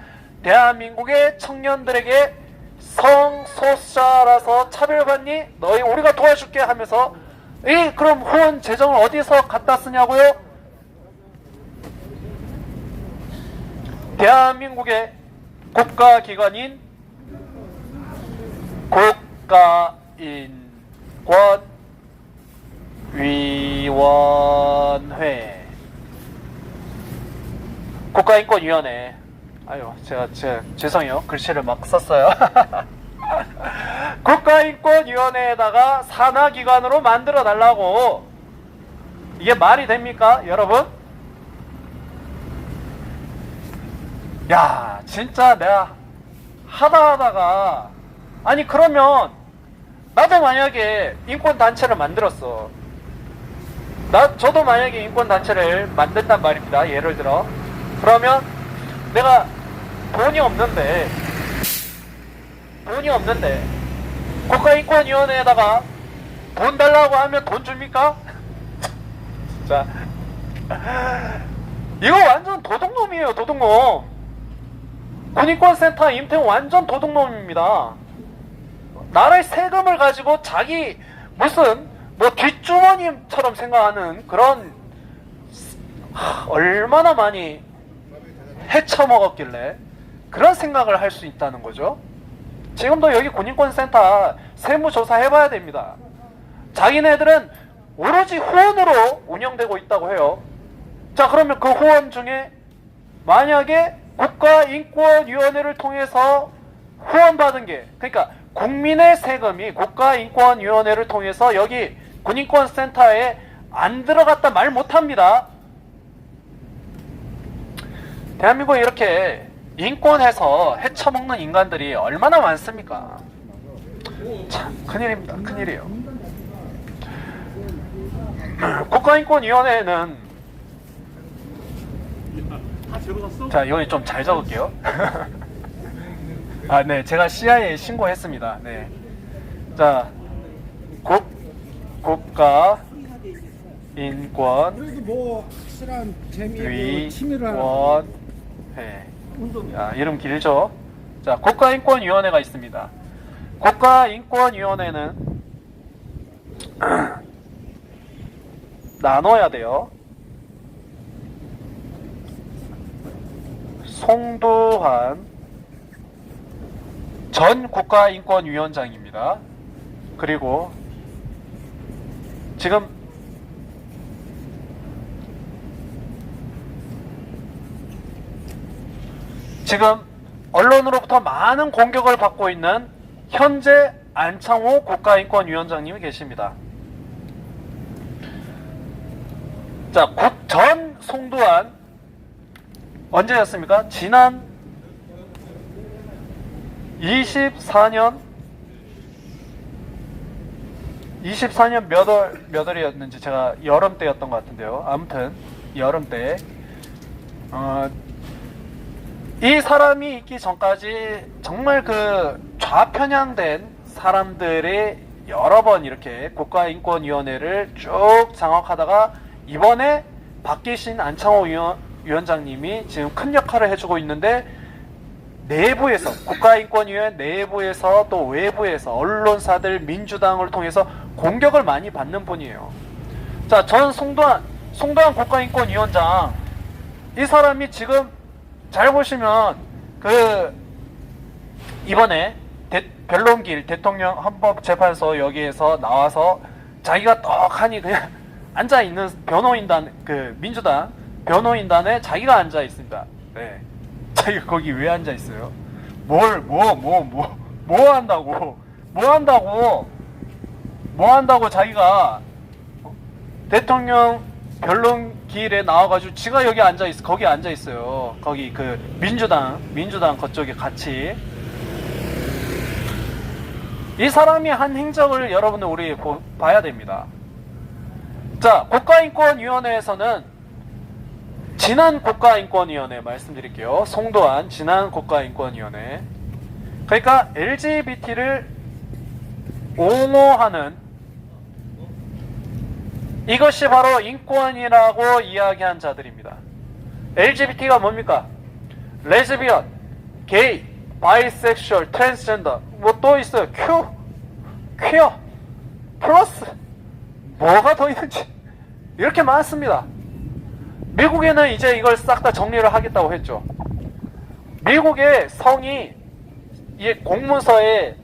대한민국의 청년들에게 성소수자라서 차별받니? 우리가 도와줄게 하면서, 그럼 후원 재정을 어디서 갖다 쓰냐고요? 대한민국의 국가기관인 국가인권위원회. 제가 죄송해요. 글씨를 막 썼어요. 국가인권위원회에다가 산하기관으로 만들어 달라고. 이게 말이 됩니까, 여러분? 야, 진짜 내가 하다가, 아니 그러면 나도 만약에 인권단체를 만들었어. 저도 만약에 인권단체를 만든단 말입니다. 예를 들어. 그러면 내가 돈이 없는데 국가인권위원회에다가 돈 달라고 하면 돈 줍니까? 진짜 이거 완전 도둑놈이에요. 도둑놈. 군인권센터 임태훈 완전 도둑놈입니다. 나라의 세금을 가지고 자기 무슨 뭐 뒷주머니처럼 생각하는 그런, 얼마나 많이 헤쳐먹었길래 그런 생각을 할 수 있다는 거죠. 지금도 여기 군인권센터 세무조사 해봐야 됩니다. 자기네들은 오로지 후원으로 운영되고 있다고 해요. 자, 그러면 그 후원 중에 만약에 국가인권위원회를 통해서 후원받은 게, 그러니까 국민의 세금이 국가인권위원회를 통해서 여기 군인권센터에 안 들어갔다 말 못합니다. 대한민국에 이렇게 인권해서 헤쳐먹는 인간들이 얼마나 많습니까? 참 큰일입니다. 큰일이에요. 국가인권위원회는, 자, 이거 좀 잘 적을게요. 아, 네, 제가 CIA에 신고했습니다. 네, 자, 국가인권 그래도 뭐 확실한 재미로 취미를 하는 위원회. 야, 이름 길죠? 자, 국가인권위원회가 있습니다. 국가인권위원회는 나눠야 돼요. 송두환 전 국가인권위원장입니다. 그리고 지금 언론으로부터 많은 공격을 받고 있는 현재 안창호 국가인권위원장님이 계십니다. 자, 전 송두환 언제였습니까? 지난 24년 몇 월이었는지, 제가 여름 때였던 것 같은데요. 아무튼 여름 때 이 사람이 있기 전까지 정말 그 좌편향된 사람들이 여러 번 이렇게 국가인권위원회를 쭉 장악하다가 이번에 바뀌신 안창호 위원장님이 지금 큰 역할을 해주고 있는데, 내부에서, 국가인권위원회 내부에서 또 외부에서 언론사들, 민주당을 통해서 공격을 많이 받는 분이에요. 자, 전 송도한 국가인권위원장, 이 사람이 지금 잘 보시면 이번에 변론길 대통령 헌법재판소 여기에서 나와서 자기가 떡하니 그냥 앉아있는 변호인단, 민주당 변호인단에 자기가 앉아있습니다. 네. 자기가 거기 왜 앉아있어요? 뭐 한다고 자기가 대통령 변론길에 나와가지고 지가 여기 앉아있어, 거기 앉아있어요. 거기 민주당 그쪽에 같이. 이 사람이 한 행적을 여러분들 우리 봐야 됩니다. 자, 국가인권위원회에서는 지난 국가인권위원회 말씀드릴게요. 송도한 지난 국가인권위원회. 그러니까 LGBT를 옹호하는, 이것이 바로 인권이라고 이야기한 자들입니다. LGBT가 뭡니까? 레즈비언, 게이, 바이섹슈얼, 트랜스젠더, 뭐 또 있어요. 퀴어, 플러스, 뭐가 더 있는지 이렇게 많습니다. 미국에는 이제 이걸 싹 다 정리를 하겠다고 했죠. 미국의 성이, 이 공문서에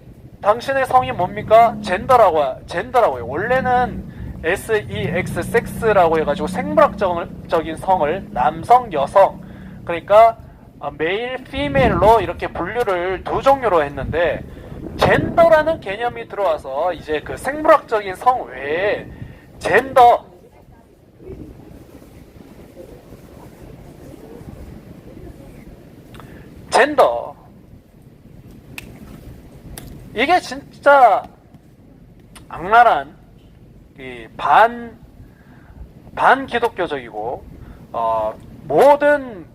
당신의 성이 뭡니까? 젠더라고요. 원래는 SEX, 섹스라고 해가지고 생물학적인 성을 남성, 여성, 그러니까 메일, 피메일로 이렇게 분류를 두 종류로 했는데, 젠더라는 개념이 들어와서 이제 그 생물학적인 성 외에 젠더, 이게 진짜 악랄한 이 반기독교적이고 모든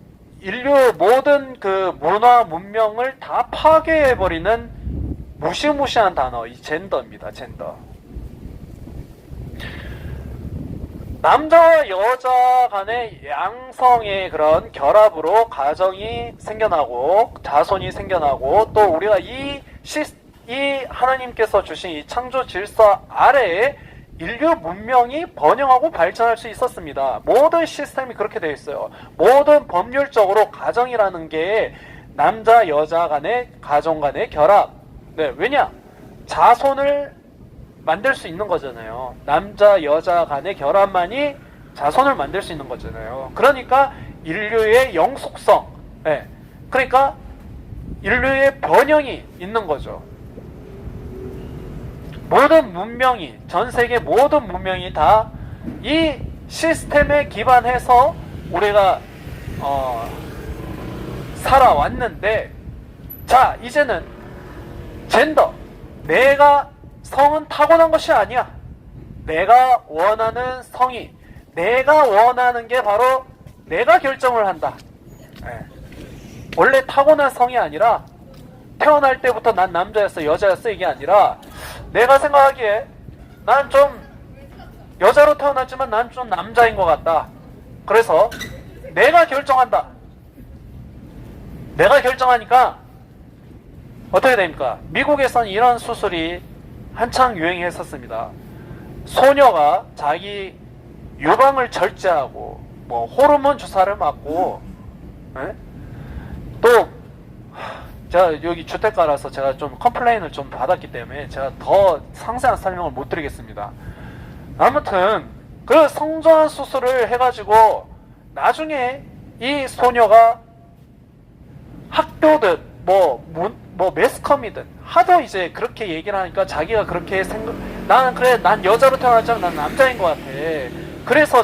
그 문화 문명을 다 파괴해버리는 무시무시한 단어, 이 젠더입니다. 젠더. 남자와 여자 간의 양성의 그런 결합으로 가정이 생겨나고 자손이 생겨나고, 또 우리가 이 하나님께서 주신 이 창조 질서 아래에 인류 문명이 번영하고 발전할 수 있었습니다. 모든 시스템이 그렇게 되어 있어요. 모든 법률적으로 가정이라는 게 남자 여자 간의 가정 간의 결합. 네, 왜냐? 자손을 만들 수 있는 거잖아요. 남자 여자 간의 결합만이 자손을 만들 수 있는 거잖아요. 그러니까 인류의 영속성, 예. 그러니까 인류의 변형이 있는 거죠. 모든 문명이, 전 세계 모든 문명이 다 이 시스템에 기반해서 우리가 살아왔는데, 자, 이제는 젠더, 내가 성은 타고난 것이 아니야. 내가 원하는 성이, 내가 원하는 게 바로 내가 결정을 한다. 네. 원래 타고난 성이 아니라 태어날 때부터 난 남자였어 여자였어 이게 아니라, 내가 생각하기에 난 좀 여자로 태어났지만 난 좀 남자인 것 같다. 그래서 내가 결정한다. 내가 결정하니까 어떻게 됩니까? 미국에선 이런 수술이 한창 유행했었습니다. 소녀가 자기 유방을 절제하고 뭐 호르몬 주사를 맞고, 에? 또 제가 여기 주택가라서 제가 좀 컴플레인을 좀 받았기 때문에 제가 더 상세한 설명을 못 드리겠습니다. 아무튼 그 성전환 수술을 해가지고 나중에 이 소녀가 학교든 뭐 매스컴이든 하도 이제 그렇게 얘기를 하니까 자기가 그렇게 나는 그래, 난 여자로 태어났지만 난 남자인 것 같아. 그래서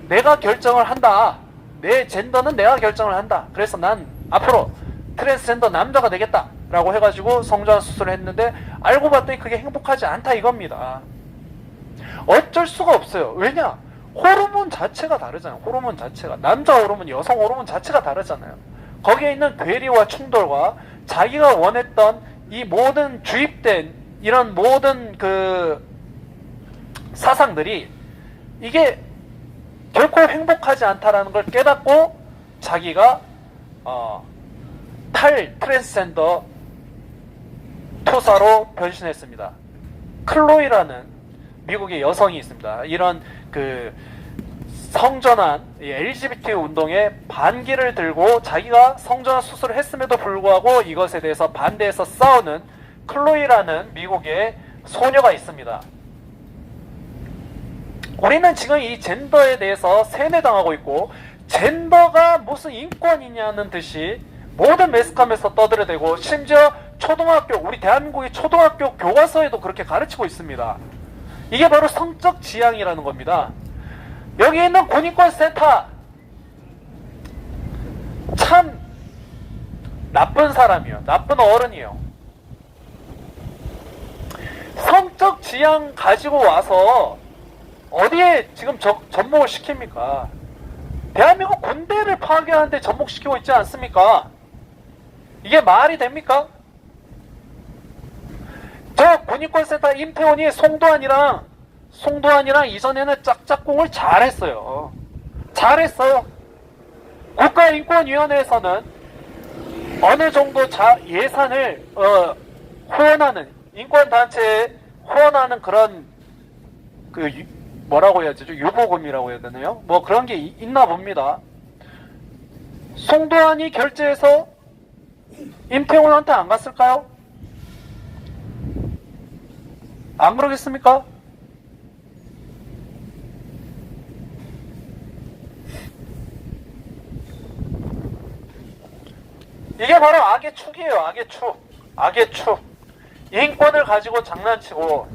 내가 결정을 한다. 내 젠더는 내가 결정을 한다. 그래서 난 앞으로 트랜스젠더 남자가 되겠다 라고 해가지고 성전환 수술을 했는데, 알고 봤더니 그게 행복하지 않다 이겁니다. 어쩔 수가 없어요. 왜냐? 호르몬 자체가 다르잖아요. 호르몬 자체가, 남자 호르몬, 여성 호르몬 자체가 다르잖아요. 거기에 있는 괴리와 충돌과 자기가 원했던 이 모든 주입된 이런 모든 그 사상들이 이게 결코 행복하지 않다라는 걸 깨닫고 자기가 트랜스젠더 투사로 변신했습니다. 클로이라는 미국의 여성이 있습니다. 이런 그 성전환 LGBT 운동에 반기를 들고 자기가 성전환 수술을 했음에도 불구하고 이것에 대해서 반대해서 싸우는 클로이라는 미국의 소녀가 있습니다. 우리는 지금 이 젠더에 대해서 세뇌당하고 있고, 젠더가 무슨 인권이냐는 듯이 모든 매스컴에서 떠들어대고, 심지어 초등학교, 우리 대한민국의 초등학교 교과서에도 그렇게 가르치고 있습니다. 이게 바로 성적 지향이라는 겁니다. 여기 있는 군인권센터 참 나쁜 사람이에요. 나쁜 어른이에요. 성적 지향 가지고 와서 어디에 지금 접목을 시킵니까? 대한민국 군대를 파괴하는데 접목시키고 있지 않습니까? 이게 말이 됩니까? 저 군인권센터 임태원이 송도환이랑 이전에는 짝짝꿍을 잘했어요. 잘했어요. 국가인권위원회에서는 어느 정도 예산을 후원하는, 인권단체에 후원하는 그런 뭐라고 해야 되죠? 유보금이라고 해야 되나요? 뭐 그런 게 있나 봅니다. 송도환이 결제해서 임태원한테 안 갔을까요? 안 그러겠습니까? 이게 바로 악의 축이에요. 악의 축. 악의 축. 인권을 가지고 장난치고.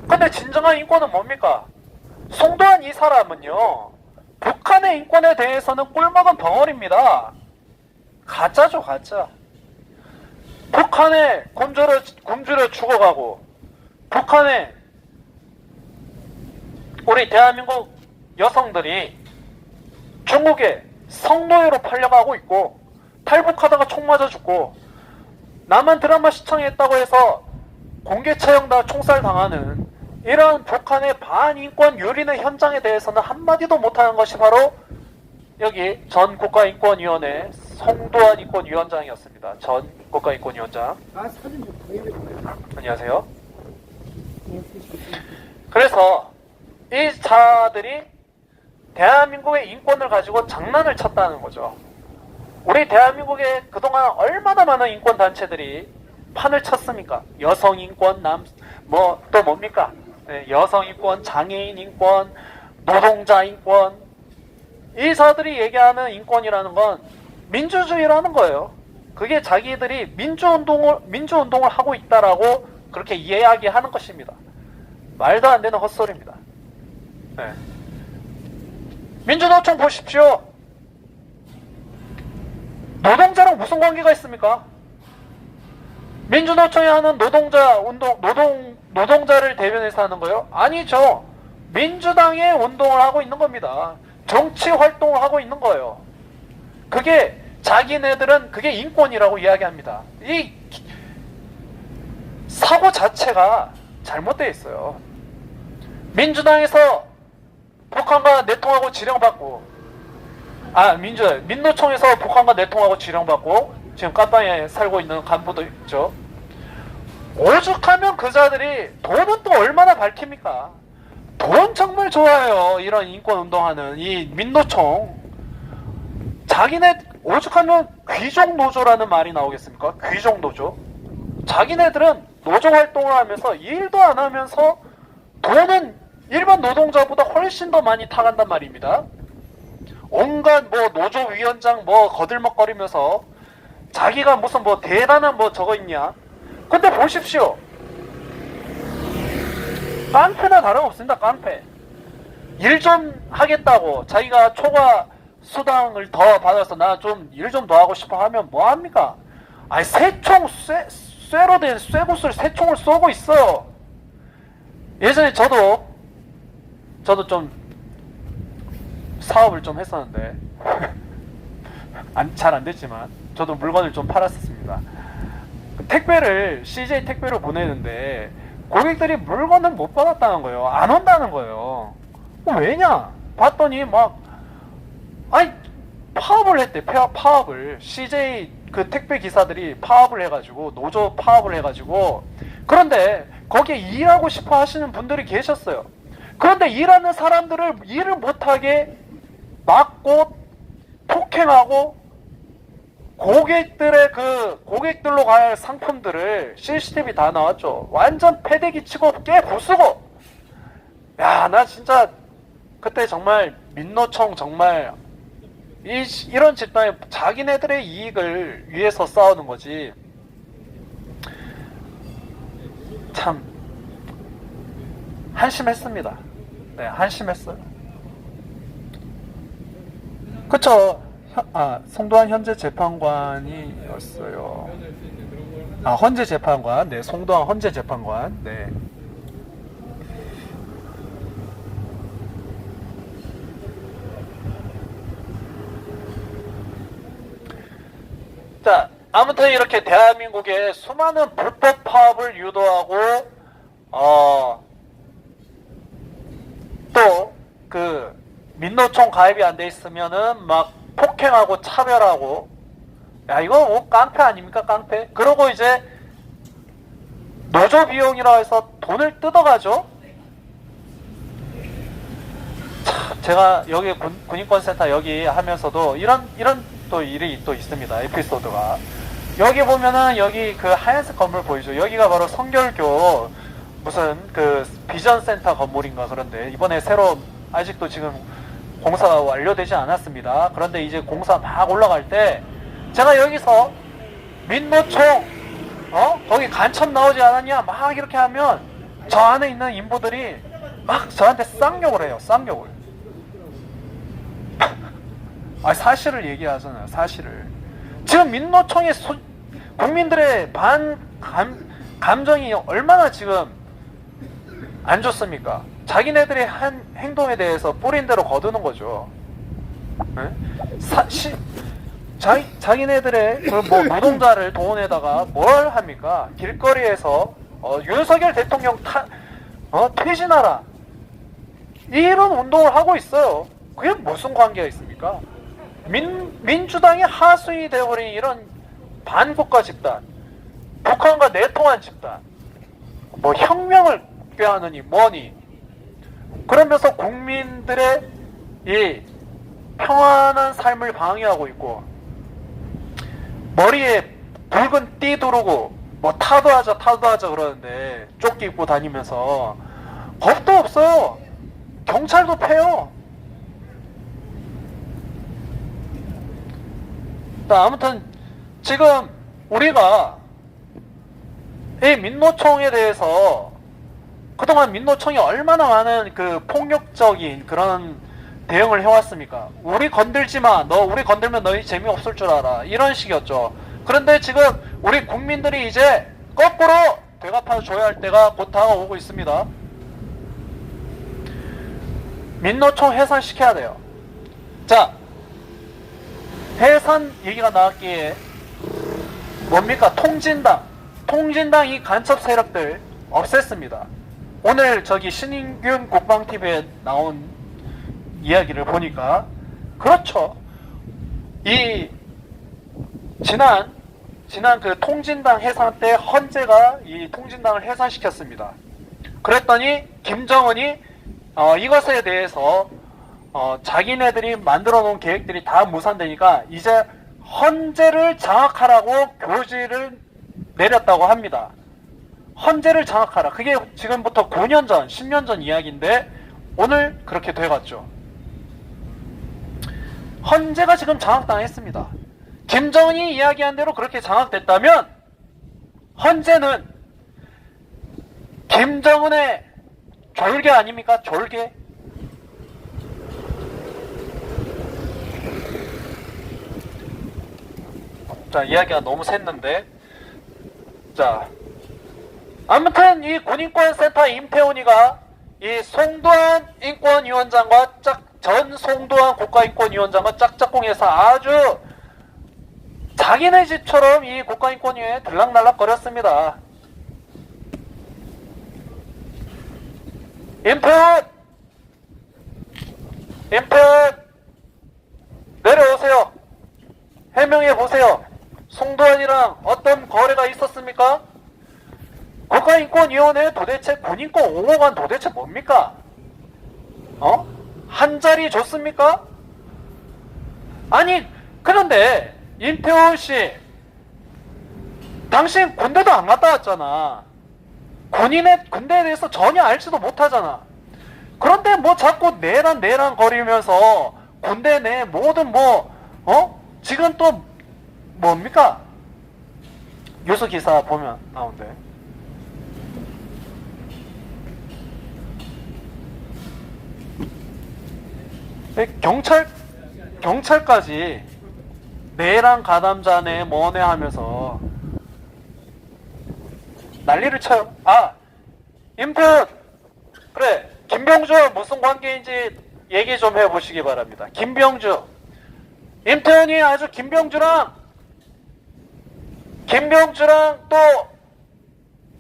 근데 진정한 인권은 뭡니까? 송도환 이 사람은요, 북한의 인권에 대해서는 꿀먹은 벙어리입니다. 가짜죠, 가짜. 북한에 굶주려 죽어가고, 북한에 우리 대한민국 여성들이 중국에 성노예로 팔려가고 있고, 탈북하다가 총 맞아 죽고, 남한 드라마 시청했다고 해서 공개 처형다 총살 당하는 이런 북한의 반인권 유린의 현장에 대해서는 한마디도 못하는 것이 바로 여기 전 국가인권위원회 송도환 인권위원장이었습니다. 전 국가인권위원장. 사진 좀 보여드릴까요? 안녕하세요. 그래서 이 자들이 대한민국의 인권을 가지고 장난을 쳤다는 거죠. 우리 대한민국에 그동안 얼마나 많은 인권단체들이 판을 쳤습니까? 여성인권, 또 뭡니까? 네, 여성인권, 장애인인권, 노동자 인권, 이사들이 얘기하는 인권이라는 건 민주주의라는 거예요. 그게 자기들이 민주운동을 하고 있다라고 그렇게 이야기하는 것입니다. 말도 안 되는 헛소리입니다. 네. 민주노총 보십시오. 노동자랑 무슨 관계가 있습니까? 민주노총이 하는 노동자를 대변해서 하는 거예요? 아니죠. 민주당의 운동을 하고 있는 겁니다. 정치 활동을 하고 있는 거예요. 그게 자기네들은 그게 인권이라고 이야기합니다. 이 사고 자체가 잘못되어 있어요. 민주당에서 북한과 내통하고 지령받고, 민노총에서 북한과 내통하고 지령받고 지금 까방에 살고 있는 간부도 있죠. 오죽하면 그자들이 돈은 또 얼마나 밝힙니까? 돈 정말 좋아해요. 이런 인권 운동하는 이 민노총. 자기네 오죽하면 귀족 노조라는 말이 나오겠습니까? 귀족 노조. 자기네들은 노조 활동을 하면서 일도 안 하면서 돈은 일반 노동자보다 훨씬 더 많이 타간단 말입니다. 온갖 노조 위원장 거들먹거리면서 자기가 무슨 대단한 저거 있냐? 근데 보십시오. 깡패나 다름없습니다. 깡패. 일 좀 하겠다고 자기가 초과 수당을 더 받아서 나 좀 일 좀 더 하고 싶어 하면 뭐 합니까? 아니 쇠로 된 쇠구슬 새총을 쏘고 있어요. 예전에 저도 좀 사업을 좀 했었는데 잘 안 됐지만 저도 물건을 좀 팔았었습니다. 택배를 CJ 택배로 보내는데 고객들이 물건을 못 받았다는 거예요. 안 온다는 거예요. 왜냐? 봤더니 파업을 했대. 파업을 CJ 그 택배 기사들이 파업을 해가지고 노조 파업을 해가지고, 그런데 거기에 일하고 싶어 하시는 분들이 계셨어요. 그런데 일하는 사람들을 일을 못하게 막고 폭행하고 고객들로 갈 상품들을 CCTV 다 나왔죠. 완전 패대기 치고 깨 부수고. 야, 나 진짜 그때 정말 민노총 정말 이런 집단이 자기네들의 이익을 위해서 싸우는 거지. 참 한심했습니다. 네, 한심했어요. 그쵸. 송도한 현재 재판관이었어요. 헌재 재판관. 네, 송도한 헌재 재판관. 네. 자, 아무튼 이렇게 대한민국의 수많은 불법 파업을 유도하고, 또 민노총 가입이 안 돼 있으면은 막 폭행하고 차별하고, 야, 이거 깡패 아닙니까? 깡패? 그러고 이제 노조 비용이라 해서 돈을 뜯어가죠. 참, 제가 여기 군인권센터 여기 하면서도 이런 또 일이 또 있습니다. 에피소드가. 여기 보면은 여기 그 하얀색 건물 보이죠? 여기가 바로 성결교 무슨 비전센터 건물인가 그런데 이번에 새로 아직도 지금 공사가 완료되지 않았습니다. 그런데 이제 공사 막 올라갈 때 제가 여기서 민노총 거기 간첩 나오지 않았냐 막 이렇게 하면 저 안에 있는 인부들이 막 저한테 쌍욕을 해요. 쌍욕을. 사실을 얘기하잖아요. 사실을. 지금 민노총의 국민들의 감정이 얼마나 지금 안 좋습니까? 자기네들의 한 행동에 대해서 뿌린 대로 거두는 거죠. 네? 자기네들의 노동자를 동원해다가 뭘 합니까? 길거리에서 윤석열 대통령 퇴진하라 이런 운동을 하고 있어요. 그게 무슨 관계가 있습니까? 민주당이 하수인이 되어버린 이런 반국가 집단, 북한과 내통한 집단, 혁명을 꾀하느니 뭐니, 그러면서 국민들의 이 평안한 삶을 방해하고 있고, 머리에 붉은 띠 두르고 타도하자 그러는데 조끼 입고 다니면서 겁도 없어요. 경찰도 패요. 아무튼 지금 우리가 이 민노총에 대해서 그동안 민노총이 얼마나 많은 그 폭력적인 그런 대응을 해왔습니까? 우리 건들지 마. 너 우리 건들면 너희 재미없을 줄 알아. 이런 식이었죠. 그런데 지금 우리 국민들이 이제 거꾸로 되갚아줘야 할 때가 곧 다가오고 있습니다. 민노총 해산시켜야 돼요. 자, 해산 얘기가 나왔기에 뭡니까? 통진당 이 간첩 세력들 없앴습니다. 오늘 저기 신인균 국방TV에 나온 이야기를 보니까 그렇죠. 이 지난 그 통진당 해산 때 헌재가 이 통진당을 해산시켰습니다. 그랬더니 김정은이 이것에 대해서 자기네들이 만들어 놓은 계획들이 다 무산되니까 이제 헌재를 장악하라고 교지를 내렸다고 합니다. 헌재를 장악하라. 그게 지금부터 9년 전, 10년 전 이야기인데 오늘 그렇게 돼갔죠. 헌재가 지금 장악당했습니다. 김정은이 이야기한 대로 그렇게 장악됐다면 헌재는 김정은의 졸개 아닙니까? 졸개. 자, 이야기가 너무 샜는데, 자, 아무튼 이 군인권센터 임태훈이가 이 송도한 인권위원장과 전 송도한 국가인권위원장과 짝짝꿍해서 아주 자기네 집처럼 이 국가인권위에 들락날락 거렸습니다. 임태훈 내려오세요. 해명해 보세요. 송도환이랑 어떤 거래가 있었습니까? 국가인권위원회 도대체 군인권 옹호관 도대체 뭡니까? 한 자리 줬습니까? 아니, 그런데 임태훈 씨, 당신 군대도 안 갔다 왔잖아. 군대에 대해서 전혀 알지도 못하잖아. 그런데 뭐 자꾸 내란 거리면서 군대 내 모든 지금 또 뭡니까? 뉴스 기사 보면 나온대. 경찰까지 내란 가담자네 뭐네 하면서 난리를 쳐요. 임태훈, 그래, 김병주 무슨 관계인지 얘기 좀 해보시기 바랍니다. 김병주, 임태훈이 아주 김병주랑 또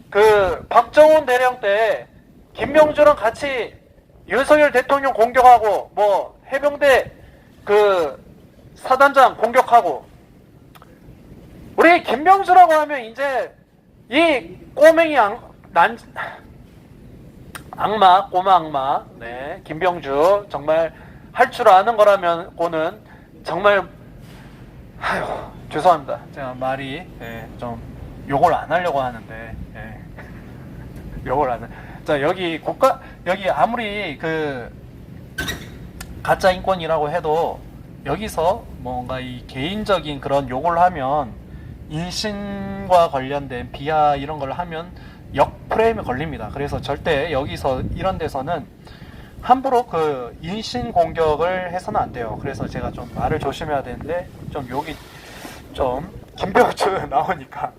그 박정훈 대령 때 김병주랑 같이 윤석열 대통령 공격하고 뭐 해병대 그 사단장 공격하고, 우리 김병주라고 하면 이제 이 꼬맹이 꼬마 악마, 네, 김병주 정말 할 줄 아는 거라면고는 정말 죄송합니다. 제가 말이 좀 욕을 안 하려고 하는데 욕을 안 해. 자, 여기 아무리 그 가짜 인권이라고 해도 여기서 뭔가 이 개인적인 그런 욕을 하면 인신과 관련된 비하 이런 걸 하면 역프레임에 걸립니다. 그래서 절대 여기서 이런 데서는 함부로 그 인신 공격을 해서는 안 돼요. 그래서 제가 좀 말을 조심해야 되는데 좀 욕이 좀 김병주 나오니까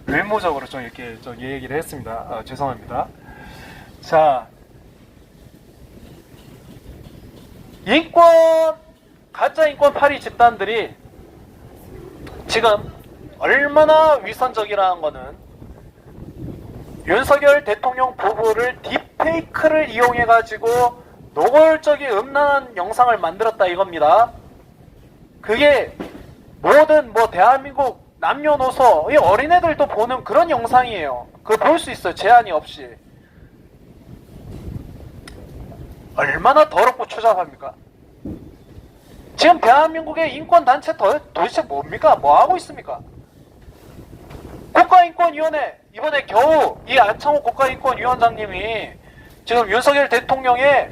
외모적으로 좀 이렇게 좀 얘기를 했습니다. 죄송합니다. 자, 가짜 인권 파리 집단들이 지금 얼마나 위선적이라는 거는 윤석열 대통령 부부를 딥페이크를 이용해가지고 노골적인 음란한 영상을 만들었다 이겁니다. 그게 모든 대한민국 남녀노소, 이 어린애들도 보는 그런 영상이에요. 그거 볼 수 있어요. 제한이 없이. 얼마나 더럽고 추잡합니까? 지금 대한민국의 인권단체 도대체 뭡니까? 뭐 하고 있습니까? 국가인권위원회, 이번에 겨우 이 안창호 국가인권위원장님이 지금 윤석열 대통령의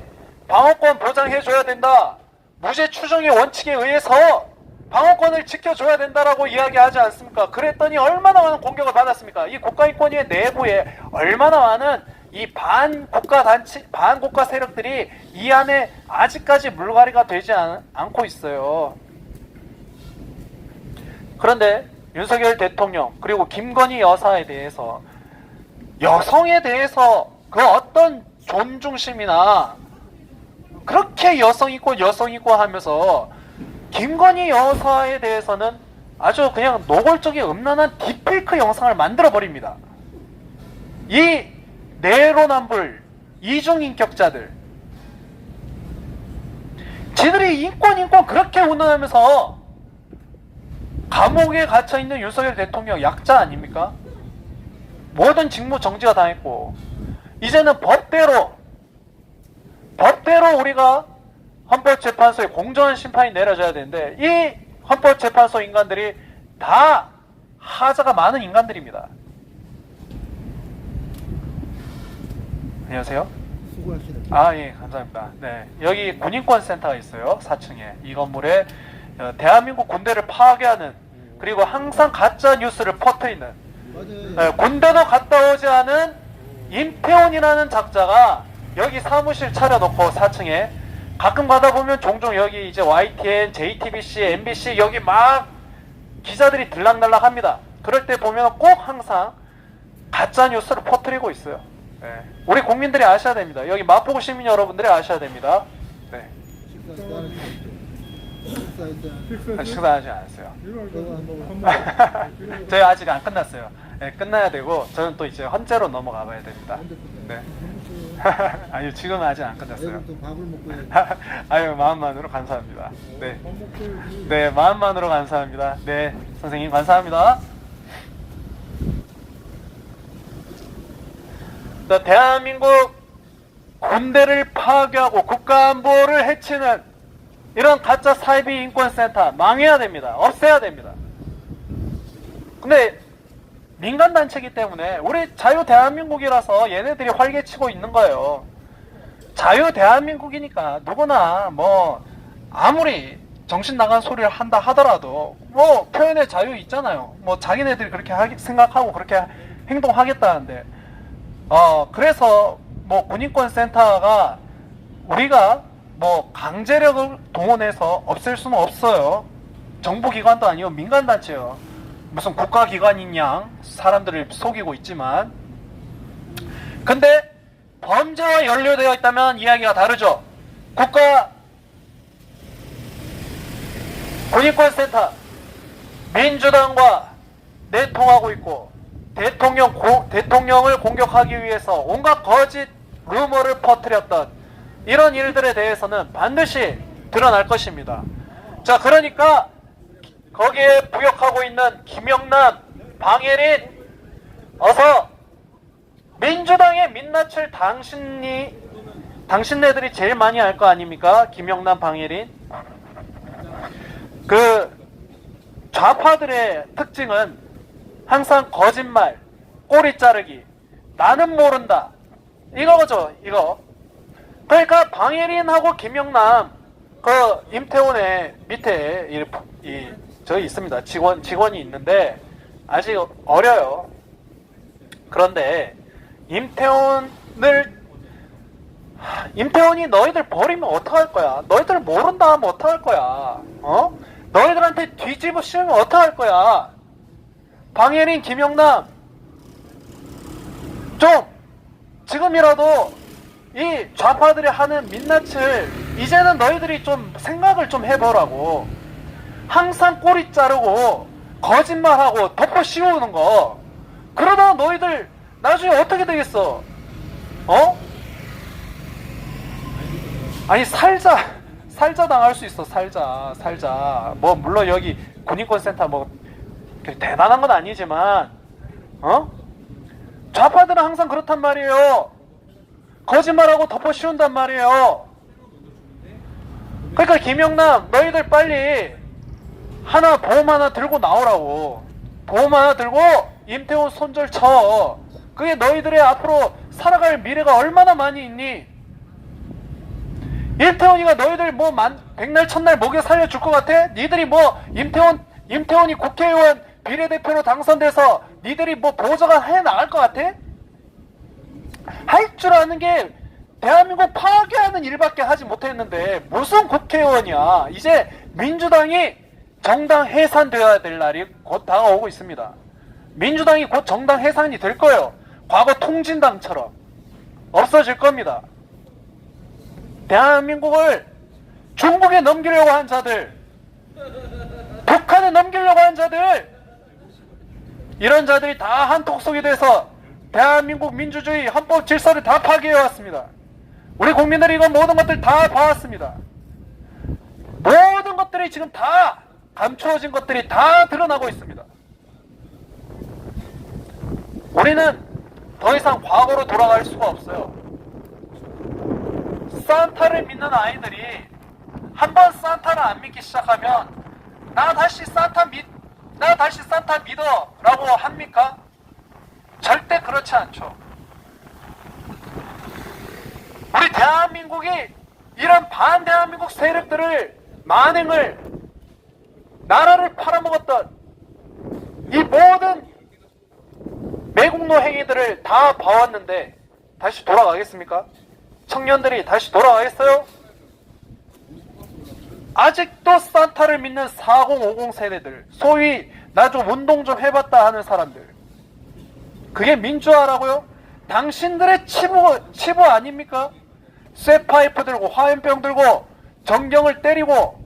방어권 보장해줘야 된다. 무죄 추정의 원칙에 의해서 방어권을 지켜줘야 된다라고 이야기하지 않습니까? 그랬더니 얼마나 많은 공격을 받았습니까? 이 국가인권위의 내부에 얼마나 많은 이 반국가 단체, 반국가 세력들이 이 안에 아직까지 물갈이가 되지 않고 있어요. 그런데 윤석열 대통령 그리고 김건희 여사에 대해서 여성에 대해서 그 어떤 존중심이나 그렇게 여성 있고 하면서 김건희 여사에 대해서는 아주 그냥 노골적인 음란한 딥페이크 영상을 만들어 버립니다. 이 내로남불 이중인격자들, 지들이 인권 그렇게 운운하면서 감옥에 갇혀있는 윤석열 대통령 약자 아닙니까? 모든 직무 정지가 당했고 이제는 법대로 우리가 헌법재판소에 공정한 심판이 내려져야 되는데 이 헌법재판소 인간들이 다 하자가 많은 인간들입니다. 안녕하세요. 수고하시네. 예, 감사합니다. 네, 여기 군인권센터가 있어요. 4층에. 이 건물에 대한민국 군대를 파괴하는 그리고 항상 가짜 뉴스를 퍼뜨리는 맞아요. 군대도 갔다 오지 않은 임태훈이라는 작자가 여기 사무실 차려놓고 4층에 가끔 가다 보면 종종 여기 이제 YTN, JTBC, MBC 여기 막 기자들이 들락날락 합니다. 그럴 때 보면 꼭 항상 가짜 뉴스를 퍼뜨리고 있어요. 네. 우리 국민들이 아셔야 됩니다. 여기 마포구 시민 여러분들이 아셔야 됩니다. 네. 식사하지 않았어요. 저희 아직 안 끝났어요. 네, 끝나야 되고 저는 또 이제 헌재로 넘어가 봐야 됩니다. 네. 아니요, 지금은 아직 안 끝났어요. 밥을 먹고 아유, 마음만으로 감사합니다. 네. 네, 마음만으로 감사합니다. 네, 선생님 감사합니다. 대한민국 군대를 파괴하고 국가안보를 해치는 이런 가짜 사이비 인권센터 망해야 됩니다. 없애야 됩니다. 근데 민간단체이기 때문에 우리 자유 대한민국이라서 얘네들이 활개치고 있는 거예요. 자유 대한민국이니까 누구나 뭐 아무리 정신 나간 소리를 한다 하더라도 뭐 표현의 자유 있잖아요. 뭐 자기네들이 그렇게 생각하고 그렇게 행동하겠다는데 그래서 뭐 군인권센터가 우리가 뭐 강제력을 동원해서 없앨 수는 없어요. 정부기관도 아니고 민간단체요. 무슨 국가기관인 양 사람들을 속이고 있지만, 근데 범죄와 연루되어 있다면 이야기가 다르죠. 국가 군인권센터 민주당과 내통하고 있고 대통령을 공격하기 위해서 온갖 거짓 루머를 퍼뜨렸던 이런 일들에 대해서는 반드시 드러날 것입니다. 자, 그러니까 거기에 부역하고 있는 김영남, 방예린, 어서 민주당의 민낯을 당신네들이 제일 많이 알 거 아닙니까? 김영남, 방예린. 그 좌파들의 특징은 항상 거짓말, 꼬리 자르기, 나는 모른다, 이거죠, 이거. 그러니까 방예린하고 김영남, 그 임태훈의 밑에 저기 있습니다. 직원이 있는데 아직 어려요. 그런데 임태훈이 너희들 버리면 어떡할 거야? 너희들 모른다 하면 어떡할 거야? 너희들한테 뒤집어 씌우면 어떡할 거야? 방예린, 김영남, 좀 지금이라도 이 좌파들이 하는 민낯을 이제는 너희들이 좀 생각을 좀 해보라고. 항상 꼬리 자르고 거짓말하고 덮어 씌우는 거, 그러다 너희들 나중에 어떻게 되겠어? 아니 살자 당할 수 있어. 살자. 뭐 물론 여기 군인권센터 뭐 대단한 건 아니지만 좌파들은 항상 그렇단 말이에요. 거짓말하고 덮어 씌운단 말이에요. 그러니까 김영남, 너희들 빨리 보험 하나 들고 나오라고. 보험 하나 들고 임태훈 손절 쳐. 그게 너희들의 앞으로 살아갈 미래가 얼마나 많이 있니? 임태훈이가 너희들 뭐 백날 첫날 먹여 살려줄 것 같아? 니들이 뭐 임태훈이 국회의원 비례대표로 당선돼서 니들이 뭐 보좌관 해 나갈 것 같아? 할 줄 아는 게 대한민국 파괴하는 일밖에 하지 못했는데 무슨 국회의원이야. 이제 민주당이 정당 해산되어야 될 날이 곧 다가오고 있습니다. 민주당이 곧 정당 해산이 될 거예요. 과거 통진당처럼 없어질 겁니다. 대한민국을 중국에 넘기려고 한 자들, 북한에 넘기려고 한 자들, 이런 자들이 다 한톡속이 돼서 대한민국 민주주의 헌법 질서를 다 파괴해왔습니다. 우리 국민들이 이건 모든 것들 다 봐왔습니다. 모든 것들이 지금 다 감추어진 것들이 다 드러나고 있습니다. 우리는 더 이상 과거로 돌아갈 수가 없어요. 산타를 믿는 아이들이 한번 산타를 안 믿기 시작하면 나 다시 산타 믿어 라고 합니까? 절대 그렇지 않죠. 우리 대한민국이 이런 반대한민국 세력들을 만행을 나라를 팔아먹었던 이 모든 매국노 행위들을 다 봐왔는데 다시 돌아가겠습니까? 청년들이 다시 돌아가겠어요? 아직도 산타를 믿는 4050 세대들, 소위 나 좀 운동 좀 해봤다 하는 사람들, 그게 민주화라고요? 당신들의 치부 아닙니까? 쇠파이프 들고 화염병 들고 정경을 때리고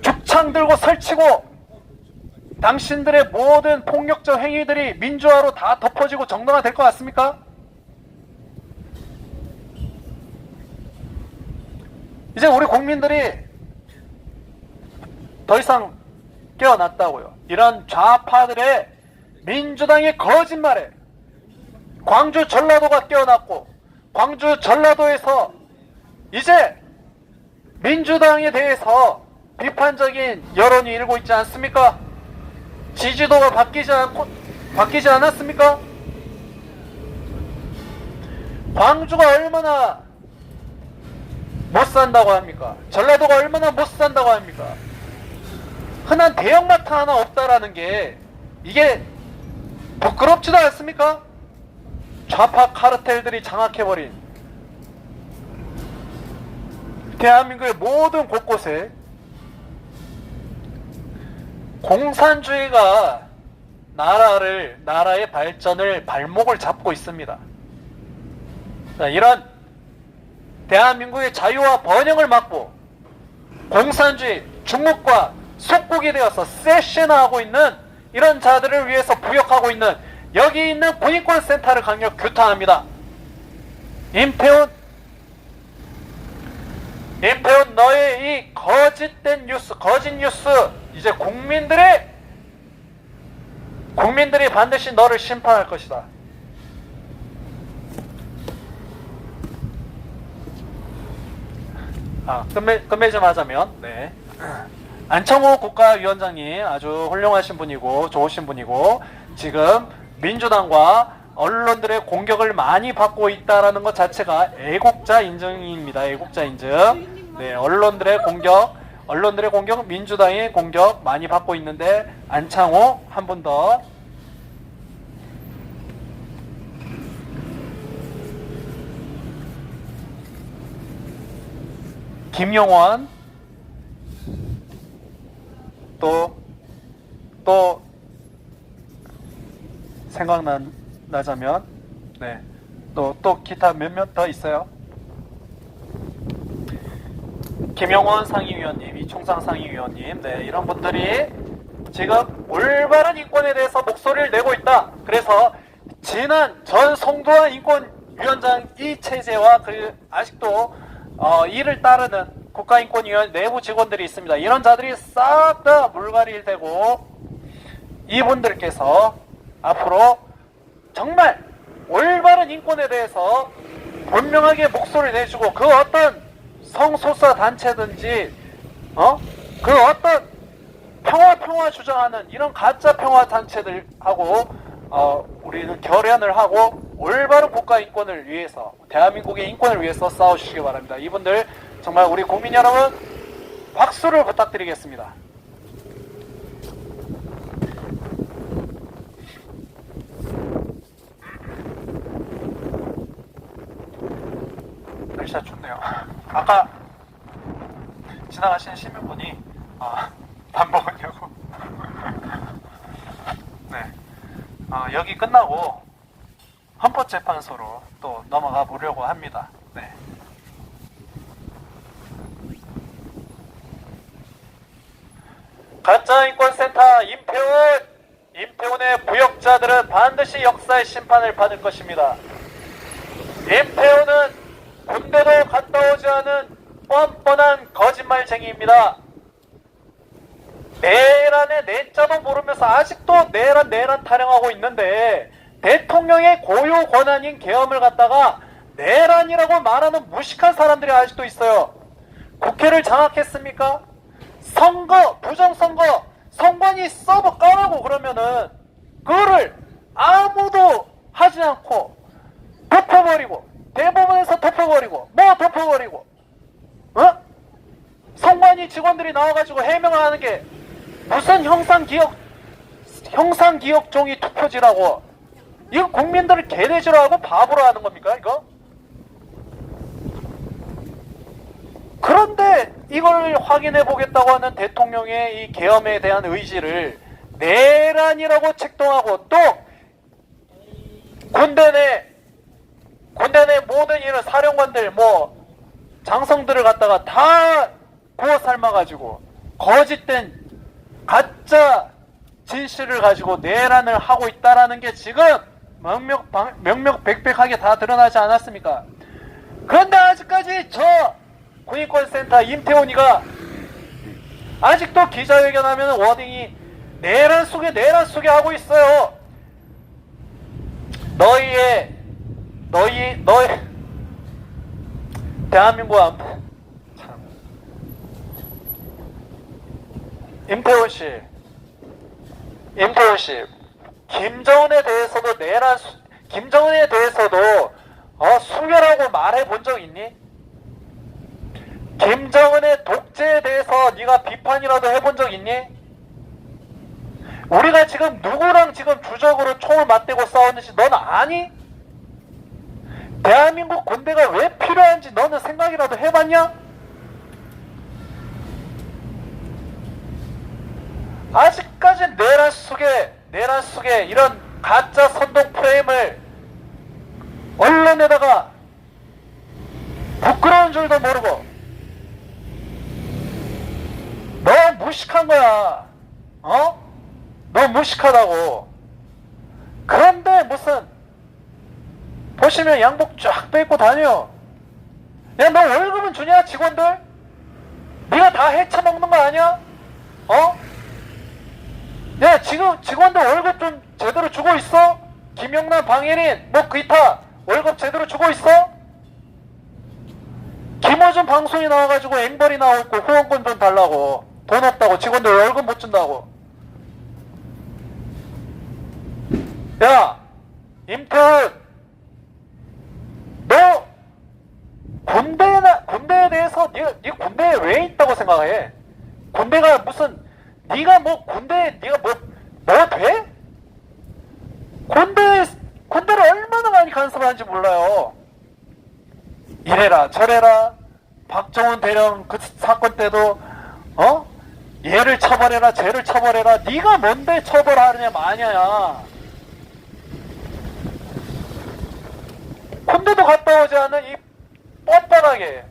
죽창 들고 설치고 당신들의 모든 폭력적 행위들이 민주화로 다 덮어지고 정당화 될 것 같습니까? 이제 우리 국민들이 더 이상 깨어났다고요. 이런 좌파들의 민주당의 거짓말에 광주 전라도가 깨어났고, 광주 전라도에서 이제 민주당에 대해서 비판적인 여론이 일고 있지 않습니까? 지지도가 바뀌지 않았습니까? 광주가 얼마나 못 산다고 합니까? 전라도가 얼마나 못 산다고 합니까? 흔한 대형마트 하나 없다라는 게 이게 부끄럽지도 않습니까? 좌파 카르텔들이 장악해버린 대한민국의 모든 곳곳에 공산주의가 나라의 발전을 발목을 잡고 있습니다. 자, 이런 대한민국의 자유와 번영을 막고 공산주의, 중국과 속국이 되어서 세션하고 있는 이런 자들을 위해서 부역하고 있는 여기 있는 군인권센터를 강력 규탄합니다. 임태훈 너의 이 거짓된 뉴스, 거짓 뉴스, 이제 국민들이 반드시 너를 심판할 것이다. 끝맺음 하자면, 네. 안창호 국가위원장님 아주 훌륭하신 분이고 좋으신 분이고 지금 민주당과 언론들의 공격을 많이 받고 있다라는 것 자체가 애국자 인증입니다. 애국자 인증. 네, 언론들의 공격, 민주당의 공격 많이 받고 있는데 안창호 한 분 더. 김용원 또 생각나자면 네, 또 기타 몇몇 더 있어요. 김용원 상임위원님, 이충상 상임위원님, 네, 이런 분들이 지금 올바른 인권에 대해서 목소리를 내고 있다. 그래서 지난 전 송도한 인권위원장 이 체제와 아직도 이를 따르는 국가인권위원 내부 직원들이 있습니다. 이런 자들이 싹 다 물갈이를 대고 이분들께서 앞으로 정말 올바른 인권에 대해서 분명하게 목소리를 내주고 그 어떤 성소수 단체든지 그 어떤 평화 주장하는 이런 가짜 평화 단체들하고 우리는 결연을 하고 올바른 국가 인권을 위해서, 대한민국의 인권을 위해서 싸워주시기 바랍니다. 이분들 정말 우리 국민 여러분 박수를 부탁드리겠습니다. 날씨가 좋네요. 아까 지나가시는 시민분이 밥 먹었냐고. 네. 여기 끝나고 헌법재판소로 또 넘어가 보려고 합니다. 네. 가짜인권센터 임태훈의 부역자들은 반드시 역사의 심판을 받을 것입니다. 임태훈은 군대도 갔다 오지 않은 뻔뻔한 거짓말쟁이입니다. 내란의 내자도 모르면서 아직도 내란 타령하고 있는데, 대통령의 고유 권한인 계엄을 갖다가 내란이라고 말하는 무식한 사람들이 아직도 있어요. 국회를 장악했습니까? 선거, 부정선거, 선관위 서버 까라고 그러면은 그거를 아무도 하지 않고 덮어버리고, 대법원에서 덮어버리고, 뭐 덮어버리고, 선관위 직원들이 나와가지고 해명을 하는 게 무슨 형상기억 종이 투표지라고. 이거 국민들을 개돼지로 하고 바보로 하는 겁니까, 이거? 그런데 이걸 확인해 보겠다고 하는 대통령의 이 계엄에 대한 의지를 내란이라고 책동하고, 또 군대 내 모든 이런 사령관들, 장성들을 갖다가 다 구워 삶아가지고 거짓된 가짜 진실을 가지고 내란을 하고 있다라는 게 지금 명명백백하게 다 드러나지 않았습니까? 그런데 아직까지 저 군인권센터 임태훈이가 아직도 기자회견하면 워딩이 내란 속에 하고 있어요. 너희 대한민국 참. 임태훈 씨, 김정은에 대해서도 수결하고 말해 본 적 있니? 김정은의 독재에 대해서 네가 비판이라도 해본 적 있니? 우리가 지금 누구랑 지금 주적으로 총을 맞대고 싸웠는지 너는 아니? 대한민국 군대가 왜 필요한지 너는 생각이라도 해봤냐? 아직까지 내란 속에 이런 가짜 선동 프레임을 언론에다가 부끄러운 줄도 모르고 너 무식한 거야. 너 무식하다고. 그런데 무슨 보시면 양복 쫙 빼입고 다녀. 야, 너 월급은 주냐, 직원들? 네가 다 헤쳐먹는 거 아니야? 야, 지금 직원들 월급 좀 제대로 주고 있어? 김영란, 방혜린, 기타 월급 제대로 주고 있어? 김어준 방송에 나와가지고 앵벌이 나와있고 후원권 좀 달라고, 돈 없다고, 직원들 월급 못 준다고. 야, 임태훈, 너 군대에 대해서 네 군대에 왜 있다고 생각해? 군대가 무슨, 네가 군대에 네가 뭐 돼? 군대를 얼마나 많이 간섭하는지 몰라요. 이래라 저래라. 박정훈 대령 그 사건 때도 얘를 처벌해라 쟤를 처벌해라. 네가 뭔데 처벌하느냐 마냐야. 군대도 갔다 오지 않은 이 뻔뻔하게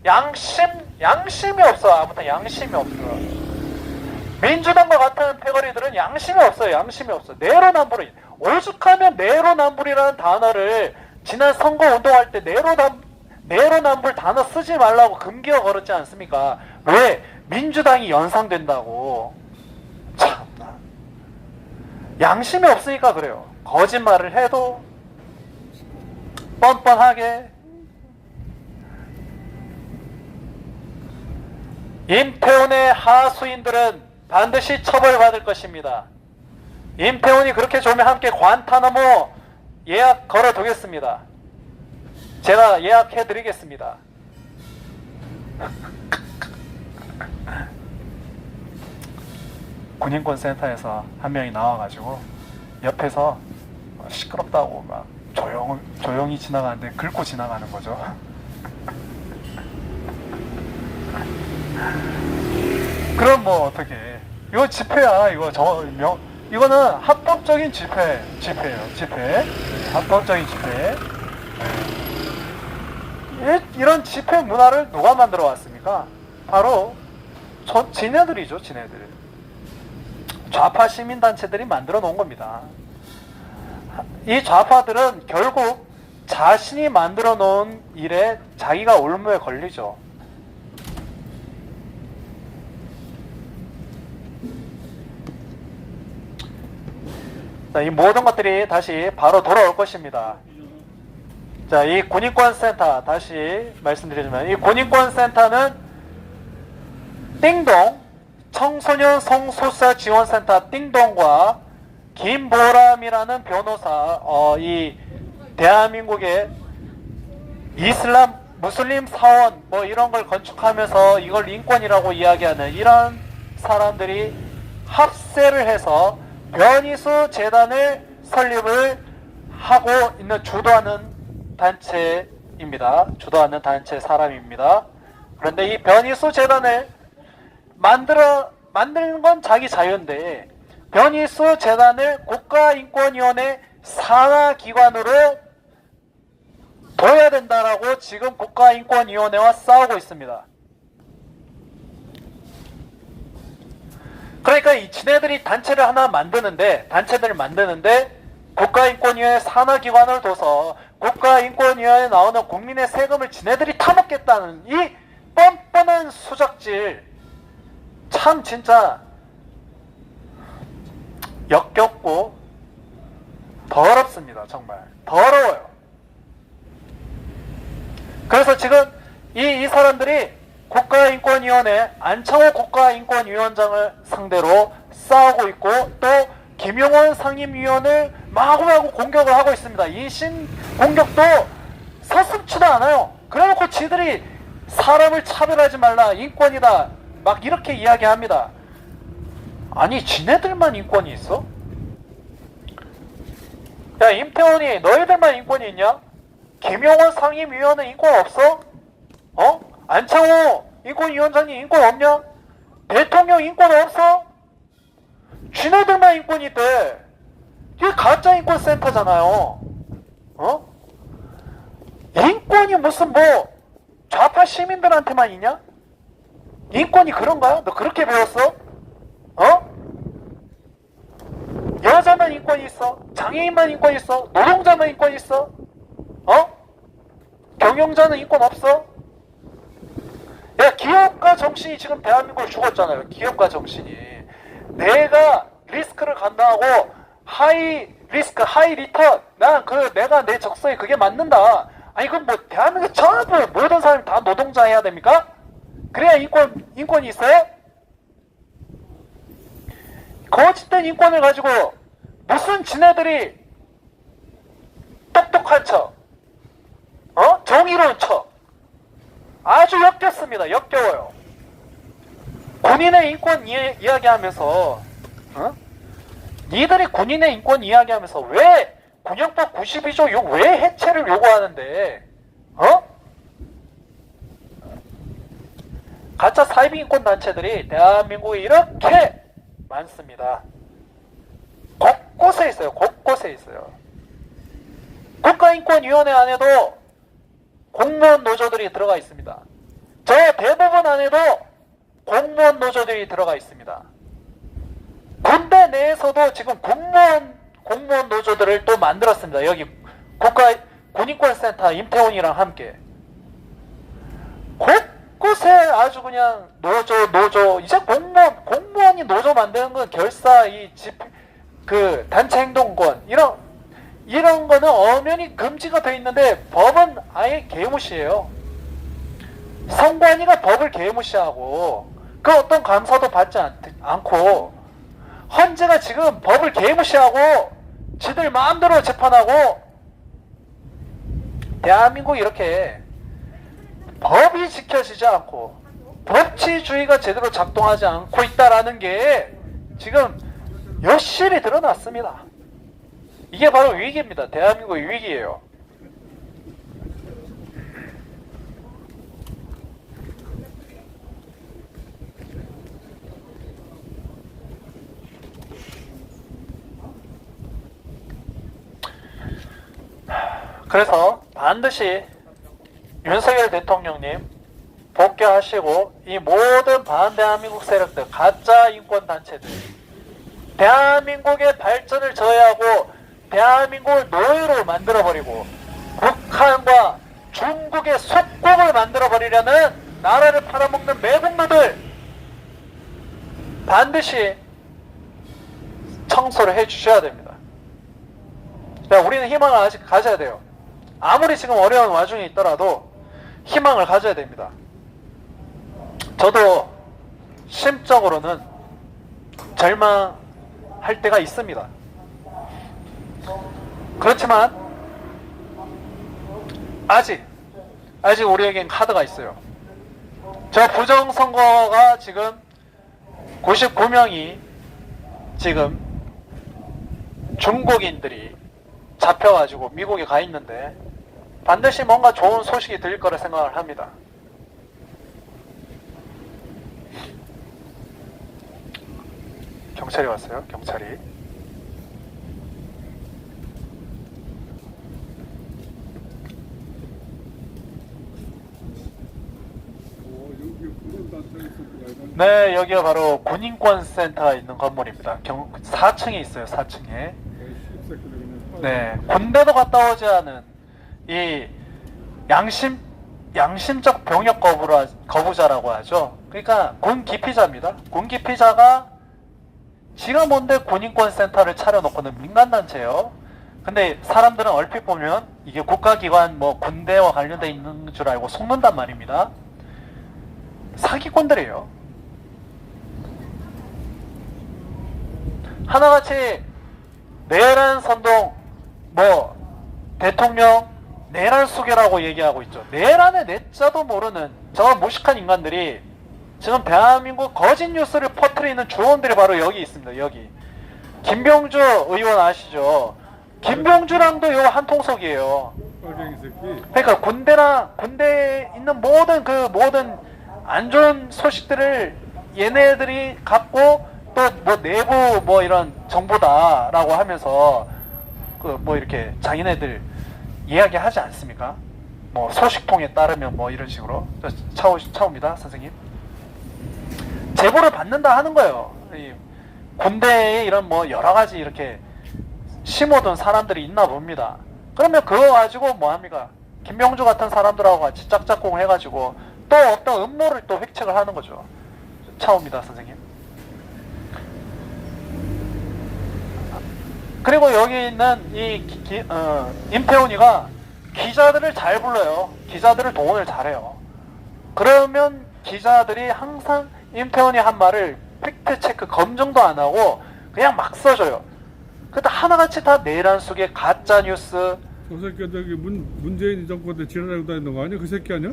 양심이 없어. 아무튼 양심이 없어. 민주당과 같은 패거리들은 양심이 없어요. 양심이 없어. 내로남불이, 오죽하면 내로남불이라는 단어를 지난 선거 운동할 때 내로남불 단어 쓰지 말라고 금기어 걸었지 않습니까? 왜? 민주당이 연상된다고. 참나. 양심이 없으니까 그래요. 거짓말을 해도 뻔뻔하게. 임태훈의 하수인들은 반드시 처벌받을 것입니다. 임태훈이 그렇게 좋으면 함께 관타나모 예약 걸어두겠습니다. 제가 예약해드리겠습니다. 군인권센터에서 한 명이 나와가지고 옆에서 시끄럽다고 막 조용히 지나가는데 긁고 지나가는 거죠. 그럼 뭐 어떻게? 이거 집회야. 이거는 합법적인 집회예요. 집회. 합법적인 집회. 이런 집회 문화를 누가 만들어 왔습니까? 바로 지네들이죠. 지네들. 좌파 시민단체들이 만들어 놓은 겁니다. 이 좌파들은 결국 자신이 만들어 놓은 일에 자기가 올무에 걸리죠. 자, 이 모든 것들이 다시 바로 돌아올 것입니다. 자, 이 군인권센터 다시 말씀드리자면 이 군인권센터는 띵동 청소년 성소수자 지원센터 띵동과 김보람이라는 변호사, 이 대한민국의 이슬람 무슬림 사원 뭐 이런 걸 건축하면서 이걸 인권이라고 이야기하는 이런 사람들이 합세를 해서 변희수 재단을 설립을 하고 있는 주도하는 단체입니다. 주도하는 단체 사람입니다. 그런데 이 변희수 재단을 만드는 건 자기 자유인데 변희수 재단을 국가인권위원회 산하기관으로 둬야 된다라고 지금 국가인권위원회와 싸우고 있습니다. 그러니까 이 지네들이 단체를 만드는데 국가인권위원회 산하기관을 둬서 국가인권위원회에 나오는 국민의 세금을 지네들이 타먹겠다는 이 뻔뻔한 수작질, 참 진짜 역겹고 더럽습니다. 정말 더러워요. 그래서 지금 이 사람들이 국가인권위원회 안창호 국가인권위원장을 상대로 싸우고 있고 또 김용원 상임위원을 마구마구 공격을 하고 있습니다. 이 공격도 서슴지도 않아요. 그래놓고 지들이 사람을 차별하지 말라, 인권이다 막 이렇게 이야기합니다. 아니 지네들만 인권이 있어? 야 임태원이 너희들만 인권이 있냐? 김용원 상임위원은 인권 없어? 안창호 인권위원장님 인권 없냐? 대통령 인권 없어? 지네들만 인권이 있대. 이게 가짜 인권센터잖아요. 인권이 무슨 뭐 좌파 시민들한테만 있냐? 인권이 그런가요? 너 그렇게 배웠어? 여자만 인권이 있어? 장애인만 인권이 있어? 노동자만 인권이 있어? 경영자는 인권 없어? 야, 기업가 정신이 지금 대한민국을 죽었잖아요. 기업가 정신이. 내가 리스크를 감당하고 하이 리스크, 하이 리턴. 내가 내 적성에 그게 맞는다. 아니, 그럼 뭐 대한민국 전부 모든 사람이 다 노동자 해야 됩니까? 그래야 인권이 있어요? 거짓된 인권을 가지고 무슨 지네들이 똑똑한 척, 정의로운 척, 아주 역겹습니다. 역겨워요. 군인의 인권 이야기하면서, 니들이 군인의 인권 이야기하면서 왜 군형법 92조 왜 해체를 요구하는데, 가짜 사이비 인권 단체들이 대한민국에 이렇게 많습니다. 곳곳에 있어요. 곳곳에 있어요. 국가인권위원회 안에도 공무원 노조들이 들어가 있습니다. 저 대법원 안에도 공무원 노조들이 들어가 있습니다. 군대 내에서도 지금 공무원 노조들을 또 만들었습니다. 여기 군인권센터 임태훈이랑 함께 곳곳에 아주 그냥 노조 이제 공무원이 노조 만드는 건 결사 단체 행동권 이런 거는 엄연히 금지가 돼 있는데 법은 아예 개무시해요. 선관위가 법을 개무시하고 그 어떤 감사도 받지 않고 헌재가 지금 법을 개무시하고 지들 마음대로 재판하고 대한민국이 이렇게 법이 지켜지지 않고 법치주의가 제대로 작동하지 않고 있다라는 게 지금 여실히 드러났습니다. 이게 바로 위기입니다. 대한민국의 위기예요. 그래서 반드시 윤석열 대통령님 복귀하시고 이 모든 반대한민국 세력들, 가짜 인권단체들, 대한민국의 발전을 저해하고 대한민국을 노예로 만들어버리고 북한과 중국의 속국을 만들어버리려는 나라를 팔아먹는 매국노들 반드시 청소를 해주셔야 됩니다. 자, 우리는 희망을 아직 가져야 돼요. 아무리 지금 어려운 와중에 있더라도 희망을 가져야 됩니다. 저도 심적으로는 절망할 때가 있습니다. 그렇지만 아직 우리에겐 카드가 있어요. 저 부정선거가 지금 99명이 지금 중국인들이 잡혀가지고 미국에 가 있는데 반드시 뭔가 좋은 소식이 들릴 거라 생각을 합니다. 경찰이 왔어요. 경찰이. 네, 여기가 바로 군인권센터가 있는 건물입니다. 4층에 있어요. 4층에. 네, 군대도 갔다 오지 않은 이 양심적 병역 거부자라고 하죠. 그러니까 군 기피자입니다. 군 기피자가 지가 뭔데 군인권센터를 차려놓고는 민간단체예요. 근데 사람들은 얼핏 보면 이게 국가기관 뭐 군대와 관련돼 있는 줄 알고 속는단 말입니다. 사기꾼들이에요. 하나같이 내란 선동 뭐 대통령 내란 수계라고 얘기하고 있죠. 내란의 내자도 모르는 저 무식한 인간들이 지금 대한민국 거짓 뉴스를 퍼뜨리는 주원들이 바로 여기 있습니다. 여기 김병주 의원 아시죠? 김병주랑도 요 한통속이에요. 그러니까 군대에 있는 모든 안 좋은 소식들을 얘네들이 갖고 또 뭐 내부 뭐 이런 정보다라고 하면서 그 뭐 이렇게 자기네들 이야기하지 않습니까? 뭐 소식통에 따르면 뭐 이런 식으로. 차오입니다, 선생님. 제보를 받는다 하는 거예요. 이 군대에 이런 뭐 여러 가지 이렇게 심어둔 사람들이 있나 봅니다. 그러면 그거 가지고 뭐 합니까? 김병주 같은 사람들하고 같이 짝짝꿍을 해가지고 또 어떤 음모를 또 획책을 하는 거죠. 차오입니다, 선생님. 그리고 여기 있는 이 임태훈이가 기자들을 잘 불러요. 기자들을 동원을 잘해요. 그러면 기자들이 항상 임태훈이 한 말을 팩트체크 검증도 안 하고 그냥 막 써줘요. 그때 하나같이 다 내란 속의 가짜뉴스. 저 새끼 저기 문재인 정권 때 지랄하고 다니는 거 아니야? 그 새끼 아니야?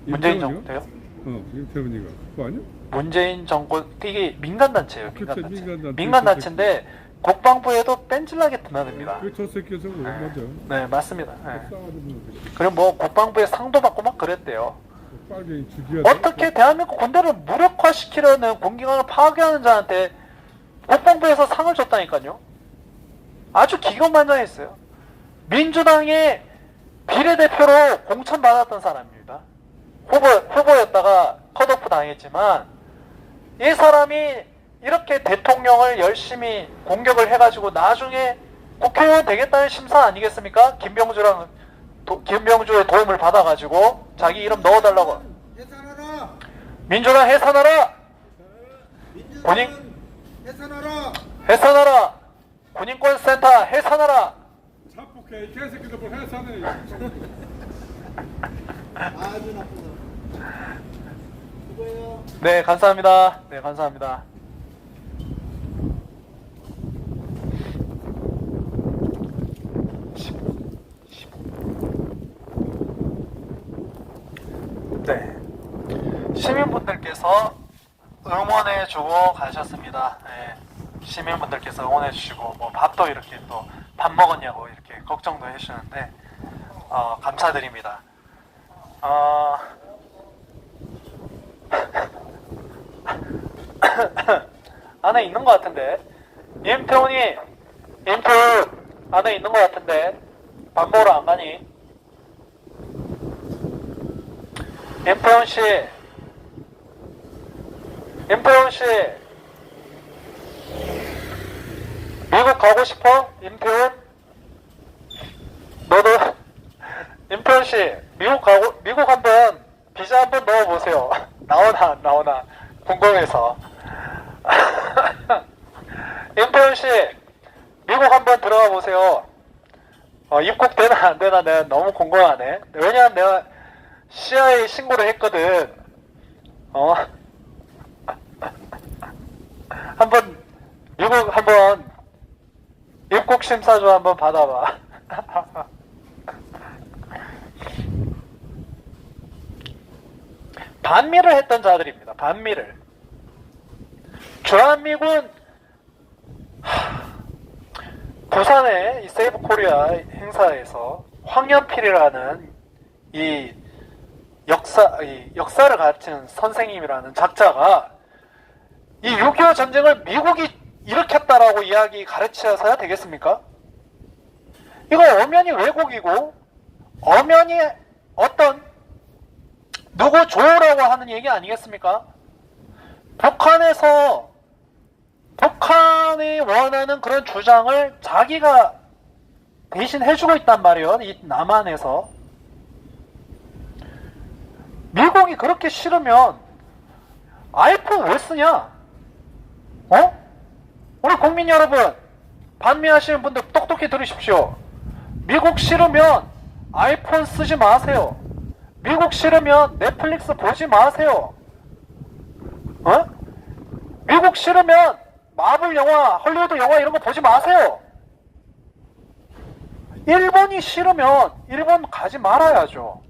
문재인 정권 때요? 임태훈이가 그거 아니야? 문재인 정권 이게 민간단체예요. 그치, 민간단체. 민간단체. 민간단체인데 국방부에도 뺀질나게 드나듭니다. 저 새끼 저거 맞아. 네, 맞습니다. 네. 싸가지고 그리고 뭐 국방부에 상도 받고 막 그랬대요. 빨리 죽여야 어떻게 대한민국 군대를 무력화시키려는 군기관을 파괴하는 자한테 국방부에서 상을 줬다니까요. 아주 기건만장했어요. 민주당의 비례대표로 공천받았던 사람입니다. 후보였다가 컷오프 당했지만 이 사람이 이렇게 대통령을 열심히 공격을 해가지고 나중에 국회의원 되겠다는 심사 아니겠습니까? 김병주의 도움을 받아가지고 자기 이름 넣어달라고. 해산하라. 민주당 해산하라. 해산하라. 해산하라. 군인권센터 해산하라. 자폭해 이 개새끼들 뭘 해산해. 아주 나쁘다. 수고해요. 네, 감사합니다. 네, 감사합니다. 네. 시민분들께서 응원해주고 가셨습니다. 네. 시민분들께서 응원해주시고 뭐 밥도 이렇게 또 밥 먹었냐고 이렇게 걱정도 해주시는데 감사드립니다. 안에 있는 것 같은데 임태훈이 안에 있는 것 같은데 밥 먹으러 안 가니? 임태훈씨 미국 가고 싶어? 임태훈? 너도 임태훈씨 미국 한번 비자 한번 넣어보세요. 나오나 안 나오나 궁금해서. 임태훈씨 미국 한번 들어가 보세요. 입국되나 안 되나 내가 너무 궁금하네. 왜냐면 내가 CIA 신고를 했거든. 미국 한번 입국 심사 좀 한번 받아봐. 반미를 했던 자들입니다. 반미를. 주한미군 부산의 이 세이브 코리아 행사에서 황연필이라는 이 역사를 가르치는 선생님이라는 작자가 이 6.25 전쟁을 미국이 일으켰다라고 이야기 가르쳐서야 되겠습니까? 이거 엄연히 왜곡이고 엄연히 어떤 누구 조라고 하는 얘기 아니겠습니까? 북한이 원하는 그런 주장을 자기가 대신 해주고 있단 말이에요. 이 남한에서. 미국이 그렇게 싫으면 아이폰 왜 쓰냐? 우리 국민 여러분, 반미하시는 분들 똑똑히 들으십시오. 미국 싫으면 아이폰 쓰지 마세요. 미국 싫으면 넷플릭스 보지 마세요. 미국 싫으면 마블 영화, 헐리우드 영화 이런 거 보지 마세요. 일본이 싫으면 일본 가지 말아야죠.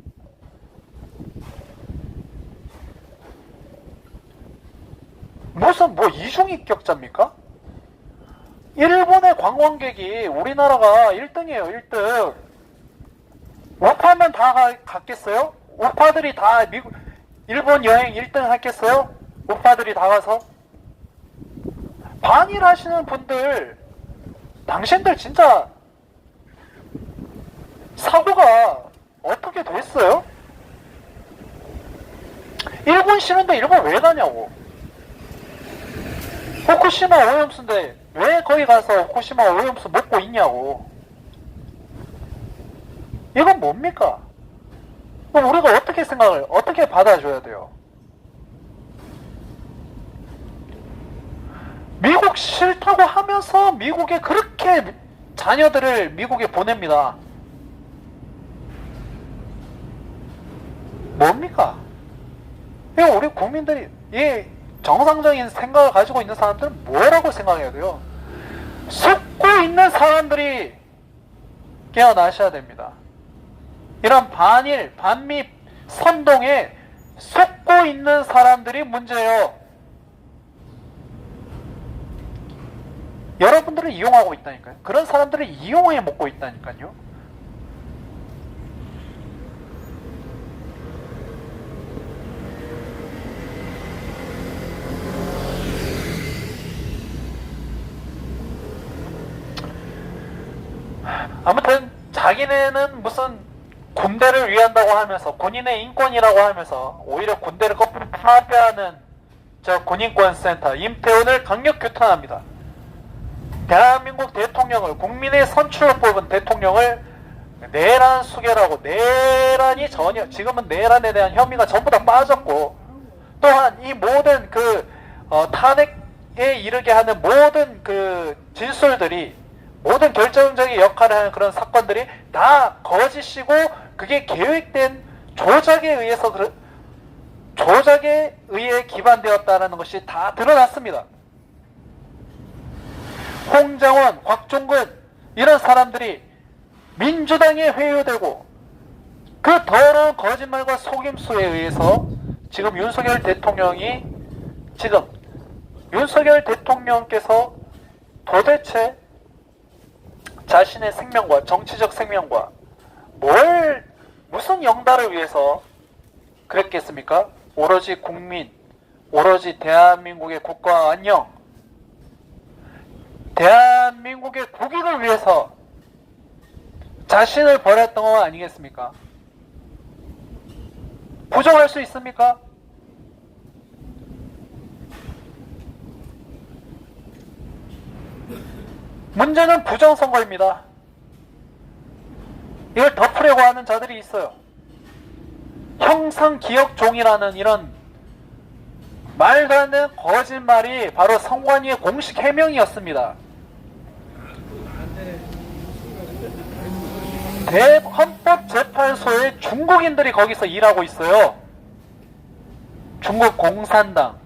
무슨 이중인격자입니까? 일본의 관광객이 우리나라가 1등이에요. 1등. 우파면 다 갔겠어요? 우파들이 다 일본 여행 1등 하겠어요? 우파들이 다 가서? 반일 하시는 분들, 당신들 진짜 사고가 어떻게 됐어요? 일본 싫은데 일본 왜 가냐고. 후쿠시마 오염수인데 왜 거기 가서 후쿠시마 오염수 먹고 있냐고. 이건 뭡니까? 그럼 우리가 어떻게 받아줘야 돼요? 미국 싫다고 하면서 미국에 그렇게 자녀들을 미국에 보냅니다. 뭡니까? 이거 우리 국민들이 이 정상적인 생각을 가지고 있는 사람들은 뭐라고 생각해야 돼요? 속고 있는 사람들이 깨어나셔야 됩니다. 이런 반일, 반미 선동에 속고 있는 사람들이 문제예요. 여러분들을 이용하고 있다니까요. 그런 사람들을 이용해 먹고 있다니까요. 아무튼 자기네는 무슨 군대를 위한다고 하면서 군인의 인권이라고 하면서 오히려 군대를 거꾸로 파괴하는 저 군인권센터 임태훈을 강력 규탄합니다. 대한민국 대통령을 국민의 선출로 뽑은 대통령을 내란 수괴라고 내란이 전혀 지금은 내란에 대한 혐의가 전부 다 빠졌고 또한 이 모든 탄핵에 이르게 하는 모든 진술들이 모든 결정적인 역할을 하는 그런 사건들이 다 거짓이고 그게 계획된 조작에 의해 기반되었다는 것이 다 드러났습니다. 홍장원, 곽종근 이런 사람들이 민주당에 회유되고 그 더러운 거짓말과 속임수에 의해서 지금 윤석열 대통령께서 도대체 자신의 생명과 정치적 생명과 무슨 영달을 위해서 그랬겠습니까? 오로지 국민, 오로지 대한민국의 국가 안녕, 대한민국의 국익을 위해서 자신을 버렸던 거 아니겠습니까? 부정할 수 있습니까? 문제는 부정선거입니다. 이걸 덮으려고 하는 자들이 있어요. 형상기억종이라는 이런 말도 안 되는 거짓말이 바로 선관위의 공식 해명이었습니다. 헌법재판소에 중국인들이 거기서 일하고 있어요. 중국 공산당.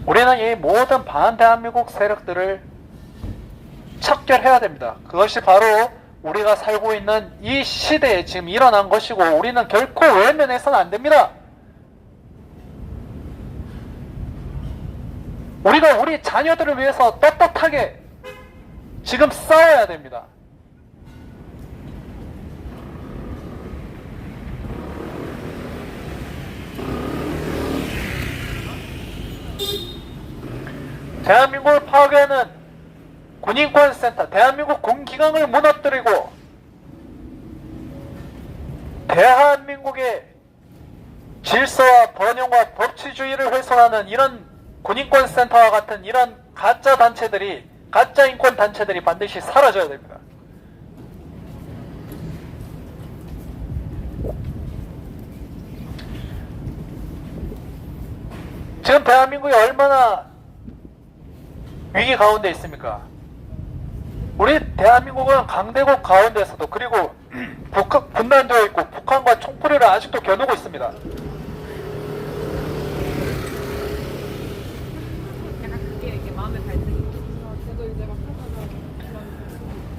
우리는 이 모든 반대한민국 세력들을 척결해야 됩니다. 그것이 바로 우리가 살고 있는 이 시대에 지금 일어난 것이고, 우리는 결코 외면해서는 안 됩니다. 우리가 우리 자녀들을 위해서 떳떳하게 지금 싸워야 됩니다. 대한민국을 파괴하는 군인권센터, 대한민국 군기강을 무너뜨리고 대한민국의 질서와 번영과 법치주의를 훼손하는 이런 군인권센터와 같은 이런 가짜 단체들이, 가짜 인권 단체들이 반드시 사라져야 됩니다. 지금 대한민국이 얼마나 위기 가운데 있습니까? 우리 대한민국은 강대국 가운데서도, 그리고 분단되어 있고 북한과 총포리를 아직도 겨누고 있습니다.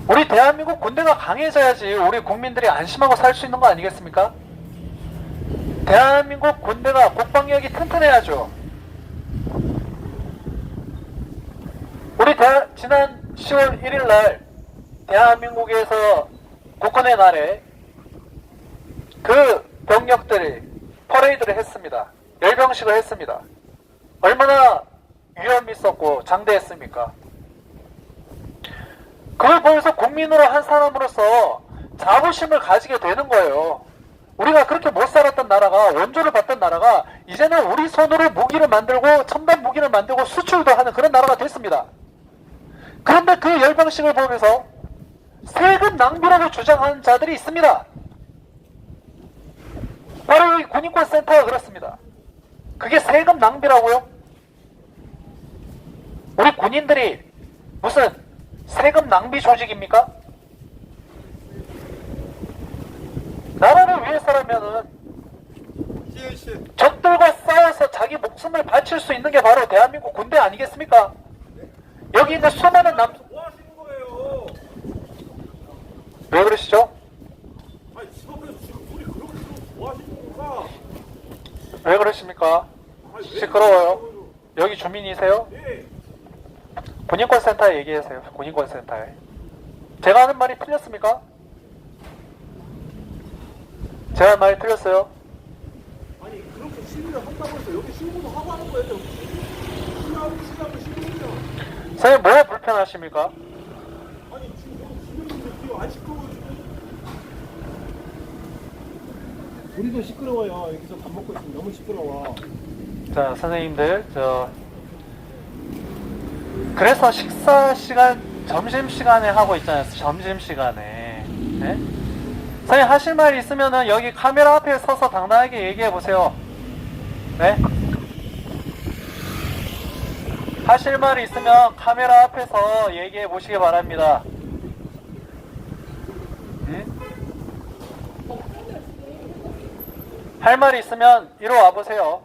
우리 대한민국 군대가 강해져야지 우리 국민들이 안심하고 살 수 있는 거 아니겠습니까? 대한민국 군대가 국방력이 튼튼해야죠. 우리 지난 10월 1일 날 대한민국에서 국군의 날에 그 병력들이 퍼레이드를 했습니다. 열병식을 했습니다. 얼마나 위험 있었고 장대했습니까? 그걸 보면서 국민으로 한 사람으로서 자부심을 가지게 되는 거예요. 우리가 그렇게 못 살았던 나라가, 원조를 받던 나라가 이제는 우리 손으로 무기를 만들고 첨단 무기를 만들고 수출도 하는 그런 나라가 됐습니다. 그런데 그 열병식을 보면서 세금 낭비라고 주장하는 자들이 있습니다. 바로 이 군인권센터가 그렇습니다. 그게 세금 낭비라고요? 우리 군인들이 무슨 세금 낭비 조직입니까? 나라를 위해서라면은 적들과 싸워서 자기 목숨을 바칠 수 있는 게 바로 대한민국 군대 아니겠습니까? 여기 있는 수많은 뭐 하시는 거예요? 왜 그러시죠? 아니 집 앞에서 지금 소리 그렇게 들으면 뭐 하시는 겁니까? 왜 그러십니까? 아니, 왜 시끄러워요. 그러세요? 여기 주민이세요? 예. 군인권센터에 얘기하세요. 군인권센터에. 제가 하는 말이 틀렸습니까? 제가 하는 말이 틀렸어요? 아니 그렇게 시위를 한다고 해서 여기 시위도 하고 하는 거예요. 시위하면 시위죠. 선생님 뭐가 불편하십니까? 아니 지금 여기 주민분들 뒤에 안 시끄러워요 지금. 우리도 시끄러워요. 여기서 밥 먹고 있으면 너무 시끄러워. 자, 선생님들, 그래서 식사 시간, 점심 시간에 하고 있잖아요. 점심 시간에. 네? 선생님 하실 말 있으면은 여기 카메라 앞에 서서 당당하게 얘기해 보세요. 네? 하실 말 있으면 카메라 앞에서 얘기해 보시기 바랍니다. 할 말 있으면 이리 와 보세요.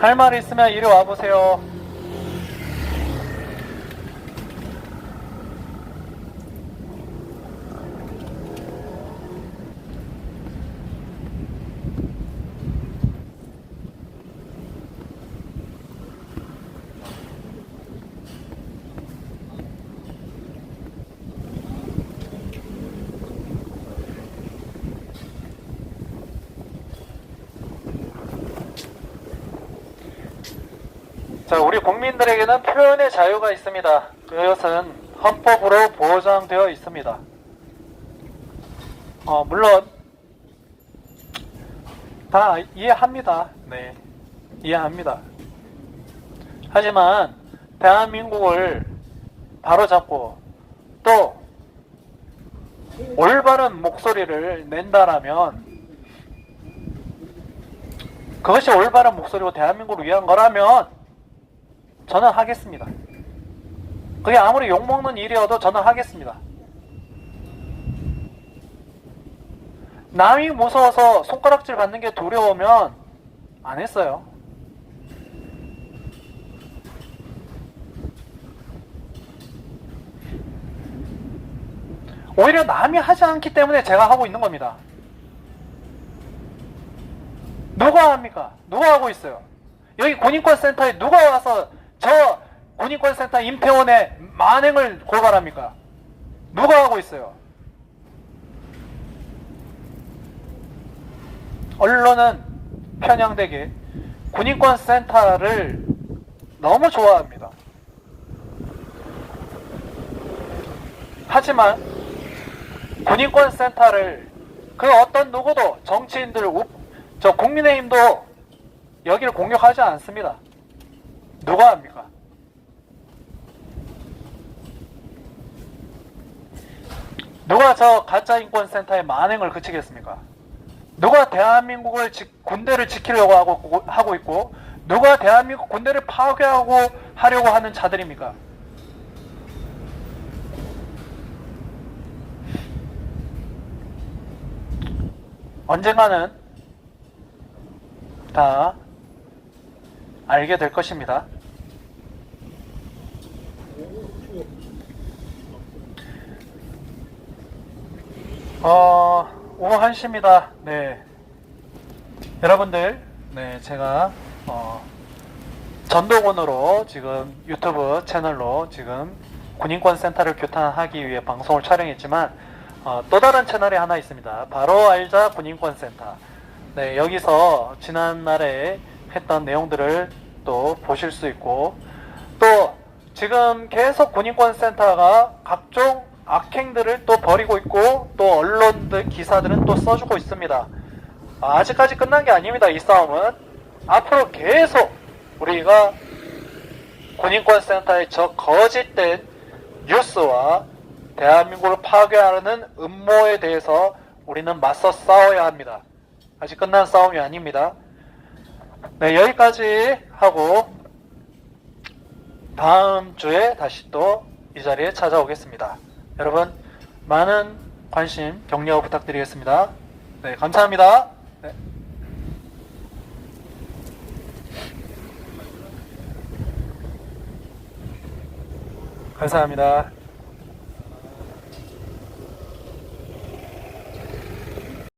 할 말 있으면 이리 와보세요. 자, 우리 국민들에게는 표현의 자유가 있습니다. 그것은 헌법으로 보장되어 있습니다. 물론 다 이해합니다. 네, 이해합니다. 하지만 대한민국을 바로잡고 또 올바른 목소리를 낸다라면, 그것이 올바른 목소리고 대한민국을 위한 거라면 저는 하겠습니다. 그게 아무리 욕먹는 일이어도 저는 하겠습니다. 남이 무서워서 손가락질 받는 게 두려우면 안 했어요. 오히려 남이 하지 않기 때문에 제가 하고 있는 겁니다. 누가 합니까? 누가 하고 있어요? 여기 군인권센터에 누가 와서 저 군인권센터 임태원의 만행을 고발합니까? 누가 하고 있어요? 언론은 편향되게 군인권센터를 너무 좋아합니다. 하지만 군인권센터를 그 어떤 누구도, 정치인들, 저 국민의힘도 여기를 공격하지 않습니다. 누가 합니까? 누가 저 가짜인권센터의 만행을 그치겠습니까? 누가 대한민국을 군대를 지키려고 하고 있고, 누가 대한민국 군대를 파괴하고 하려고 하는 자들입니까? 언젠가는 다 알게 될 것입니다. 오후 1시입니다. 네. 여러분들, 네, 제가, 전도군으로 지금 유튜브 채널로 지금 군인권센터를 규탄하기 위해 방송을 촬영했지만, 또 다른 채널이 하나 있습니다. 바로 알자 군인권센터. 네, 여기서 지난날에 했던 내용들을 또 보실 수 있고, 또 지금 계속 군인권센터가 각종 악행들을 또 벌이고 있고, 또 언론들 기사들은 또 써주고 있습니다. 아직까지 끝난 게 아닙니다. 이 싸움은 앞으로 계속 우리가 군인권센터의 저 거짓된 뉴스와 대한민국을 파괴하는 음모에 대해서 우리는 맞서 싸워야 합니다. 아직 끝난 싸움이 아닙니다. 네, 여기까지 하고 다음 주에 다시 또 이 자리에 찾아오겠습니다. 여러분, 많은 관심, 격려 부탁드리겠습니다. 네, 감사합니다. 네. 감사합니다.